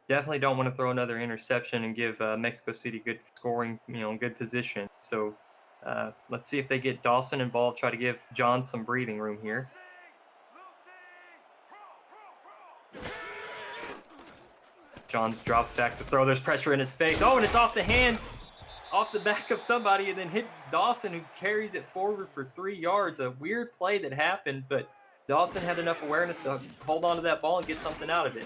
Speaker 1: Definitely don't want to throw another interception and give Mexico City good scoring, good position. So let's see if they get Dawson involved, try to give John some breathing room here. Johns drops back to throw. There's pressure in his face. Oh, and it's off the hands, off the back of somebody, and then hits Dawson, who carries it forward for 3 yards. A weird play that happened, but Dawson had enough awareness to hold on to that ball and get something out of it.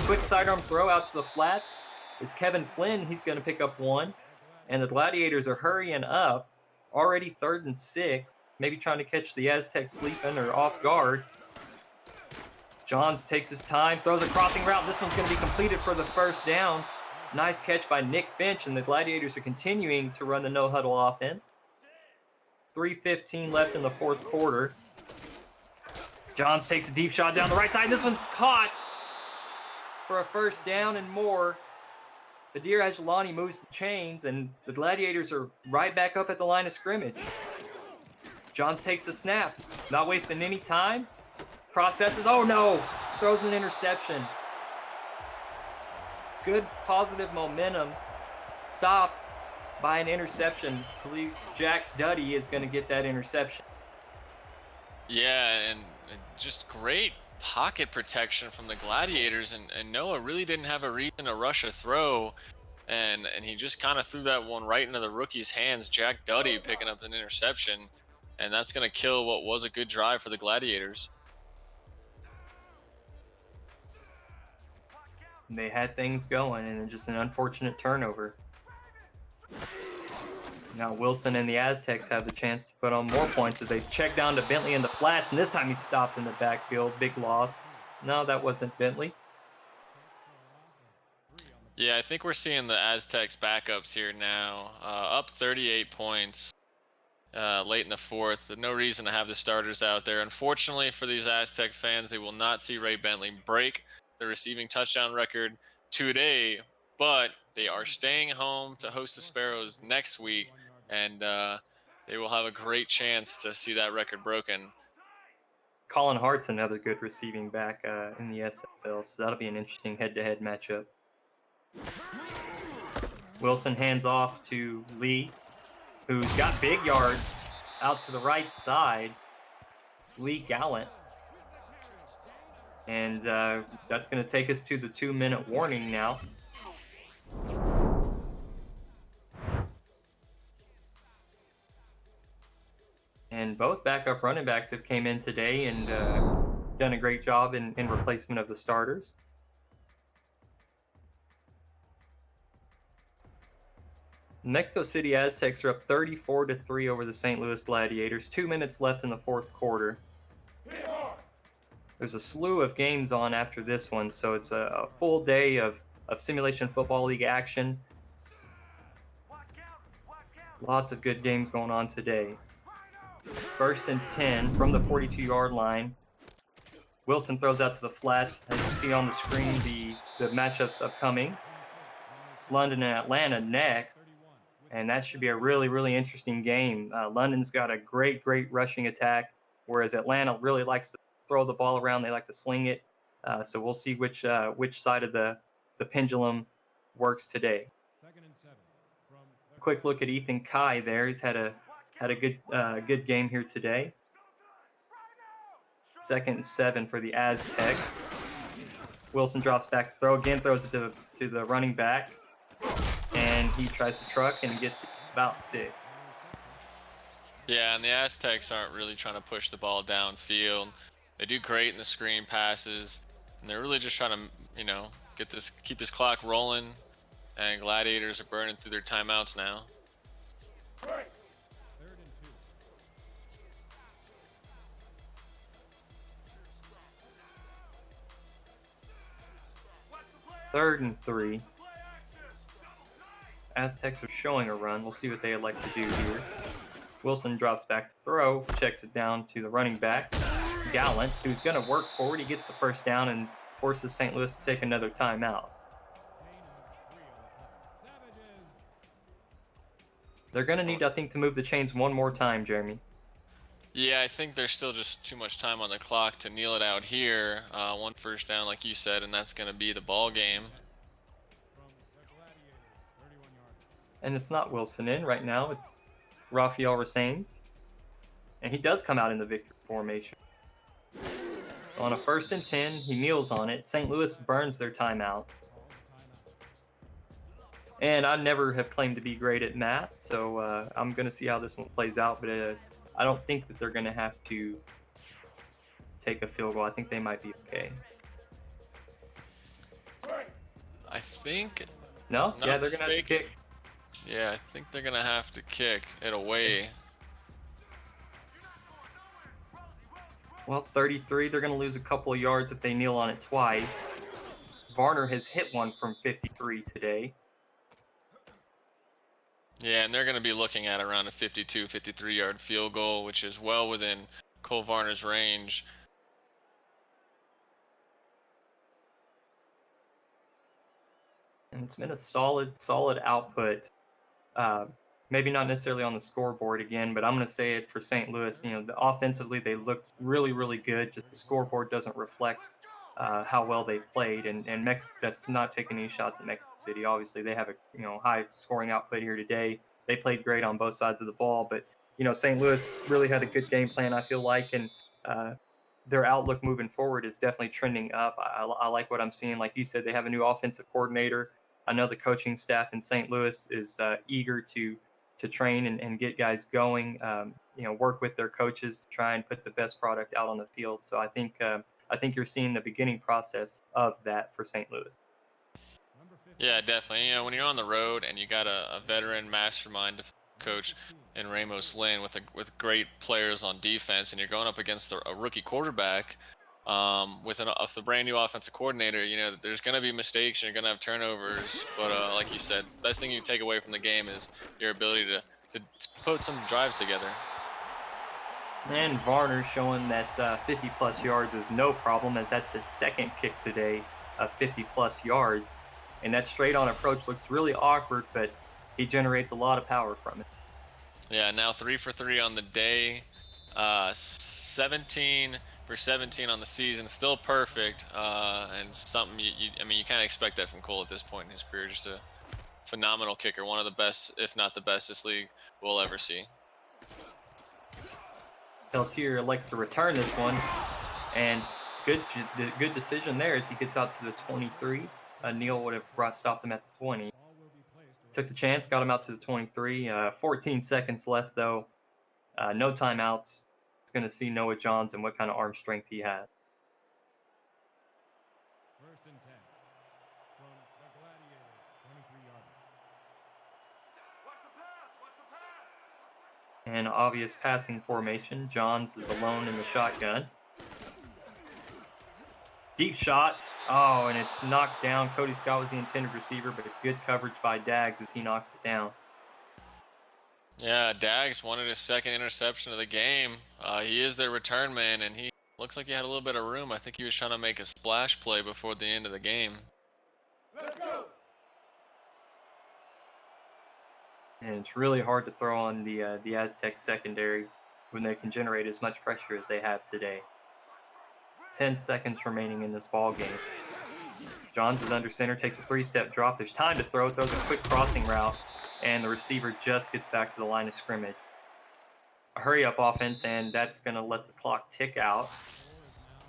Speaker 1: Quick sidearm throw out to the flats is Kevin Flynn. He's going to pick up 1. And the Gladiators are hurrying up. Already 3rd and 6. Maybe trying to catch the Aztecs sleeping or off guard. Johns takes his time, throws a crossing route. This one's going to be completed for the 1st down. Nice catch by Nick Finch, and the Gladiators are continuing to run the no-huddle offense. 3:15 left in the 4th quarter. Johns takes a deep shot down the right side. This one's caught for a 1st down and more. Badir Ajlani moves the chains, and the Gladiators are right back up at the line of scrimmage. Johns takes the snap, not wasting any time. Processes, oh no, throws an interception. Good positive momentum. Stopped by an interception. I believe Jack Duddy is going to get that interception.
Speaker 2: Yeah, and just great pocket protection from the Gladiators, and Noah really didn't have a reason to rush a throw, and he just kind of threw that one right into the rookie's hands. Jack Duddy picking up an interception, and that's going to kill what was a good drive for the Gladiators.
Speaker 1: They had things going, and just an unfortunate turnover. Now Wilson and the Aztecs have the chance to put on more points as they check down to Bentley in the flats, and this time he's stopped in the backfield. Big loss. No, that wasn't Bentley.
Speaker 2: Yeah, I think we're seeing the Aztecs backups here now. Up 38 points late in the 4th. No reason to have the starters out there. Unfortunately for these Aztec fans, they will not see Ray Bentley break the receiving touchdown record today, but they are staying home to host the Sparrows next week, and they will have a great chance to see that record broken.
Speaker 1: Colin Hart's another good receiving back in the SFL, so that'll be an interesting head-to-head matchup. Wilson hands off to Lee, who's got big yards out to the right side. Lee Gallant. And that's going to take us to the 2-minute warning now. And both backup running backs have came in today and done a great job in replacement of the starters. Mexico City Aztecs are up 34-3 over the St. Louis Gladiators. 2 minutes left in the fourth quarter. There's a slew of games on after this one, so it's a full day of Simulation Football League action. Lots of good games going on today. 1st and 10 from the 42-yard line. Wilson throws out to the flats. As you see on the screen, the matchups upcoming. London and Atlanta next. And that should be a really, really interesting game. London's got a great rushing attack, whereas Atlanta really likes to throw the ball around. They like to sling it. So we'll see which side of the pendulum works today. Quick look at Ethan Kai there. He's had a good game here today. 2nd and 7 for the Aztecs. Wilson drops back to throw again, throws it to the running back, and he tries to truck and gets about 6.
Speaker 2: Yeah, and the Aztecs aren't really trying to push the ball downfield. They do great in the screen passes, and they're really just trying to, keep this clock rolling. And Gladiators are burning through their timeouts now.
Speaker 3: 3rd and 2.
Speaker 1: 3rd and 3. Aztecs are showing a run. We'll see what they elect to do here. Wilson drops back to throw, checks it down to the running back, Gallant, who's going to work forward. He gets the first down and forces St. Louis to take another timeout. They're going to need, I think, to move the chains one more time, Jeremy.
Speaker 2: Yeah, I think there's still just too much time on the clock to kneel it out here. 1 first down, like you said, and that's going to be the ball game.
Speaker 1: And it's not Wilson in right now. It's Rafael Rasanes. And he does come out in the victory formation. So on a 1st and 10, he kneels on it. St. Louis burns their timeout. And I never have claimed to be great at math, so I'm going to see how this one plays out. But I don't think that they're going to have to take a field goal. I think they might be okay.
Speaker 2: I think.
Speaker 1: No? Yeah, they're going to have to kick.
Speaker 2: Yeah, I think they're going to have to kick it away.
Speaker 1: Well, 33, they're going to lose a couple of yards if they kneel on it twice. Varner has hit one from 53 today.
Speaker 2: Yeah, and they're going to be looking at around a 52, 53-yard field goal, which is well within Cole Varner's range.
Speaker 1: And it's been a solid output. Maybe not necessarily on the scoreboard again, but I'm going to say it for St. Louis. Offensively, they looked really good. Just the scoreboard doesn't reflect how well they played. And Mexico, that's not taking any shots at Mexico City. Obviously, they have a high scoring output here today. They played great on both sides of the ball, but St. Louis really had a good game plan, I feel like, and their outlook moving forward is definitely trending up. I like what I'm seeing. Like you said, they have a new offensive coordinator. I know the coaching staff in St. Louis is eager to train and get guys going. Work with their coaches to try and put the best product out on the field. So I think you're seeing the beginning process of that for St. Louis.
Speaker 2: Yeah, definitely. When you're on the road and you got a veteran mastermind coach in Ramos Lynn with great players on defense, and you're going up against a rookie quarterback with the brand new offensive coordinator, there's going to be mistakes and you're going to have turnovers. But like you said, best thing you take away from the game is your ability to put some drives together.
Speaker 1: And Varner showing that 50-plus yards is no problem, as that's his second kick today of 50-plus yards. And that straight-on approach looks really awkward, but he generates a lot of power from it.
Speaker 2: Yeah, now 3 for 3 on the day. 17 for 17 on the season, still perfect, and something you kind of expect that from Cole at this point in his career. Just a phenomenal kicker, one of the best, if not the best, this league will ever see.
Speaker 1: Peltier elects to return this one, and good decision there as he gets out to the 23. Neal would have stopped him at the 20. Took the chance, got him out to the 23. 14 seconds left, though. No timeouts. It's going to see Noah Johns and what kind of arm strength he has.
Speaker 3: 1st and 10 from the Gladiator 23-yard
Speaker 1: And obvious passing formation. Johns is alone in the shotgun. Deep shot. Oh, and it's knocked down. Cody Scott was the intended receiver, but good coverage by Daggs as he knocks it down.
Speaker 2: Yeah, Daggs wanted his second interception of the game. He is their return man, and he looks like he had a little bit of room. I think he was trying to make a splash play before the end of the game.
Speaker 1: And it's really hard to throw on the Aztec secondary when they can generate as much pressure as they have today. 10 seconds remaining in this ball game. Johns is under center, takes a 3-step drop. There's time to throw, throws a quick crossing route, and the receiver just gets back to the line of scrimmage. A hurry-up offense, and that's going to let the clock tick out.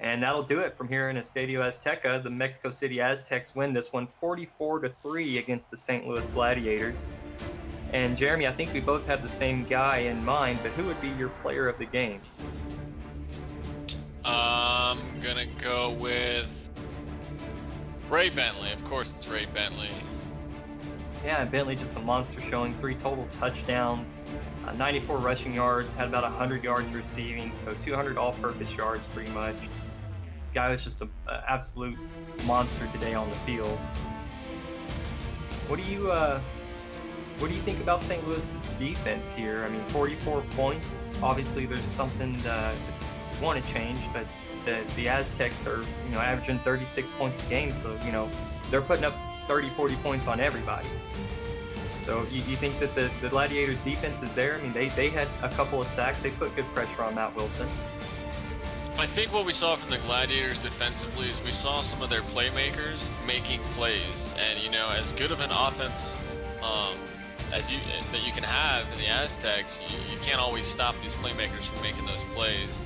Speaker 1: And that'll do it from here in Estadio Azteca. The Mexico City Aztecs win this one 44-3 against the St. Louis Gladiators. And Jeremy, I think we both have the same guy in mind, but who would be your player of the game?
Speaker 2: I'm gonna go with Ray Bentley. Of course, it's Ray Bentley.
Speaker 1: Yeah, Bentley just a monster showing, 3 total touchdowns, 94 rushing yards, had about 100 yards receiving, so 200 all-purpose yards pretty much. Guy was just an absolute monster today on the field. What do you think about St. Louis's defense here? I mean, 44 points. Obviously, there's something that you want to change, but the Aztecs are, averaging 36 points a game, so, they're putting up 30, 40 points on everybody. So you think that the Gladiators' defense is there? I mean, they had a couple of sacks. They put good pressure on Matt Wilson.
Speaker 2: I think what we saw from the Gladiators defensively is we saw some of their playmakers making plays, and as good of an offense that you can have in the Aztecs, you can't always stop these playmakers from making those plays,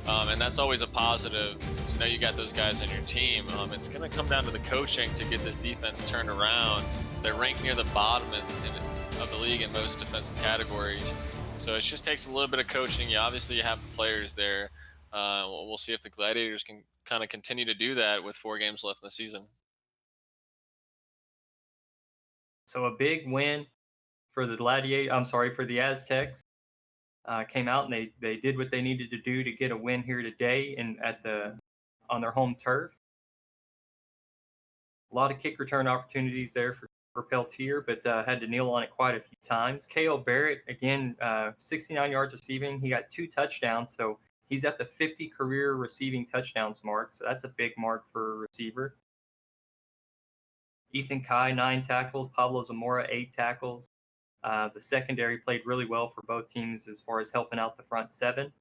Speaker 2: and that's always a positive to know you got those guys on your team. It's going to come down to the coaching to get this defense turned around. They're ranked near the bottom of the league in most defensive categories, so it just takes a little bit of coaching. You obviously have the players there. We'll see if the Gladiators can kind of continue to do that with 4 games left in the season.
Speaker 1: So a big win for the Aztecs. Came out and they did what they needed to do to get a win here today on their home turf. A lot of kick return opportunities there for Peltier, but had to kneel on it quite a few times. K.O. Barrett, again, 69 yards receiving. He got 2 touchdowns, so he's at the 50 career receiving touchdowns mark, so that's a big mark for a receiver. Ethan Kai, 9 tackles. Pablo Zamora, 8 tackles. The secondary played really well for both teams as far as helping out the front 7.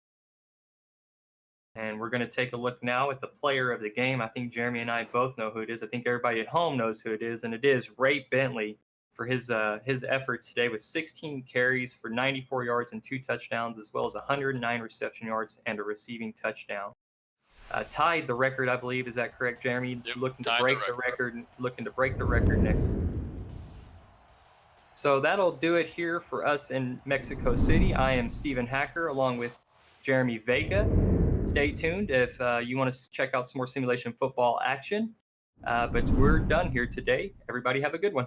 Speaker 1: And we're going to take a look now at the player of the game. I think Jeremy and I both know who it is. I think everybody at home knows who it is, and it is Ray Bentley for his efforts today with 16 carries for 94 yards and 2 touchdowns, as well as 109 reception yards and a receiving touchdown. Tied the record, I believe. Is that correct, Jeremy?
Speaker 2: Yep,
Speaker 1: Looking to
Speaker 2: tied
Speaker 1: break
Speaker 2: the
Speaker 1: the record next week. So that'll do it here for us in Mexico City. I am Stephen Hacker along with Jeremy Vega. Stay tuned if you want to check out some more simulation football action. But we're done here today. Everybody have a good one.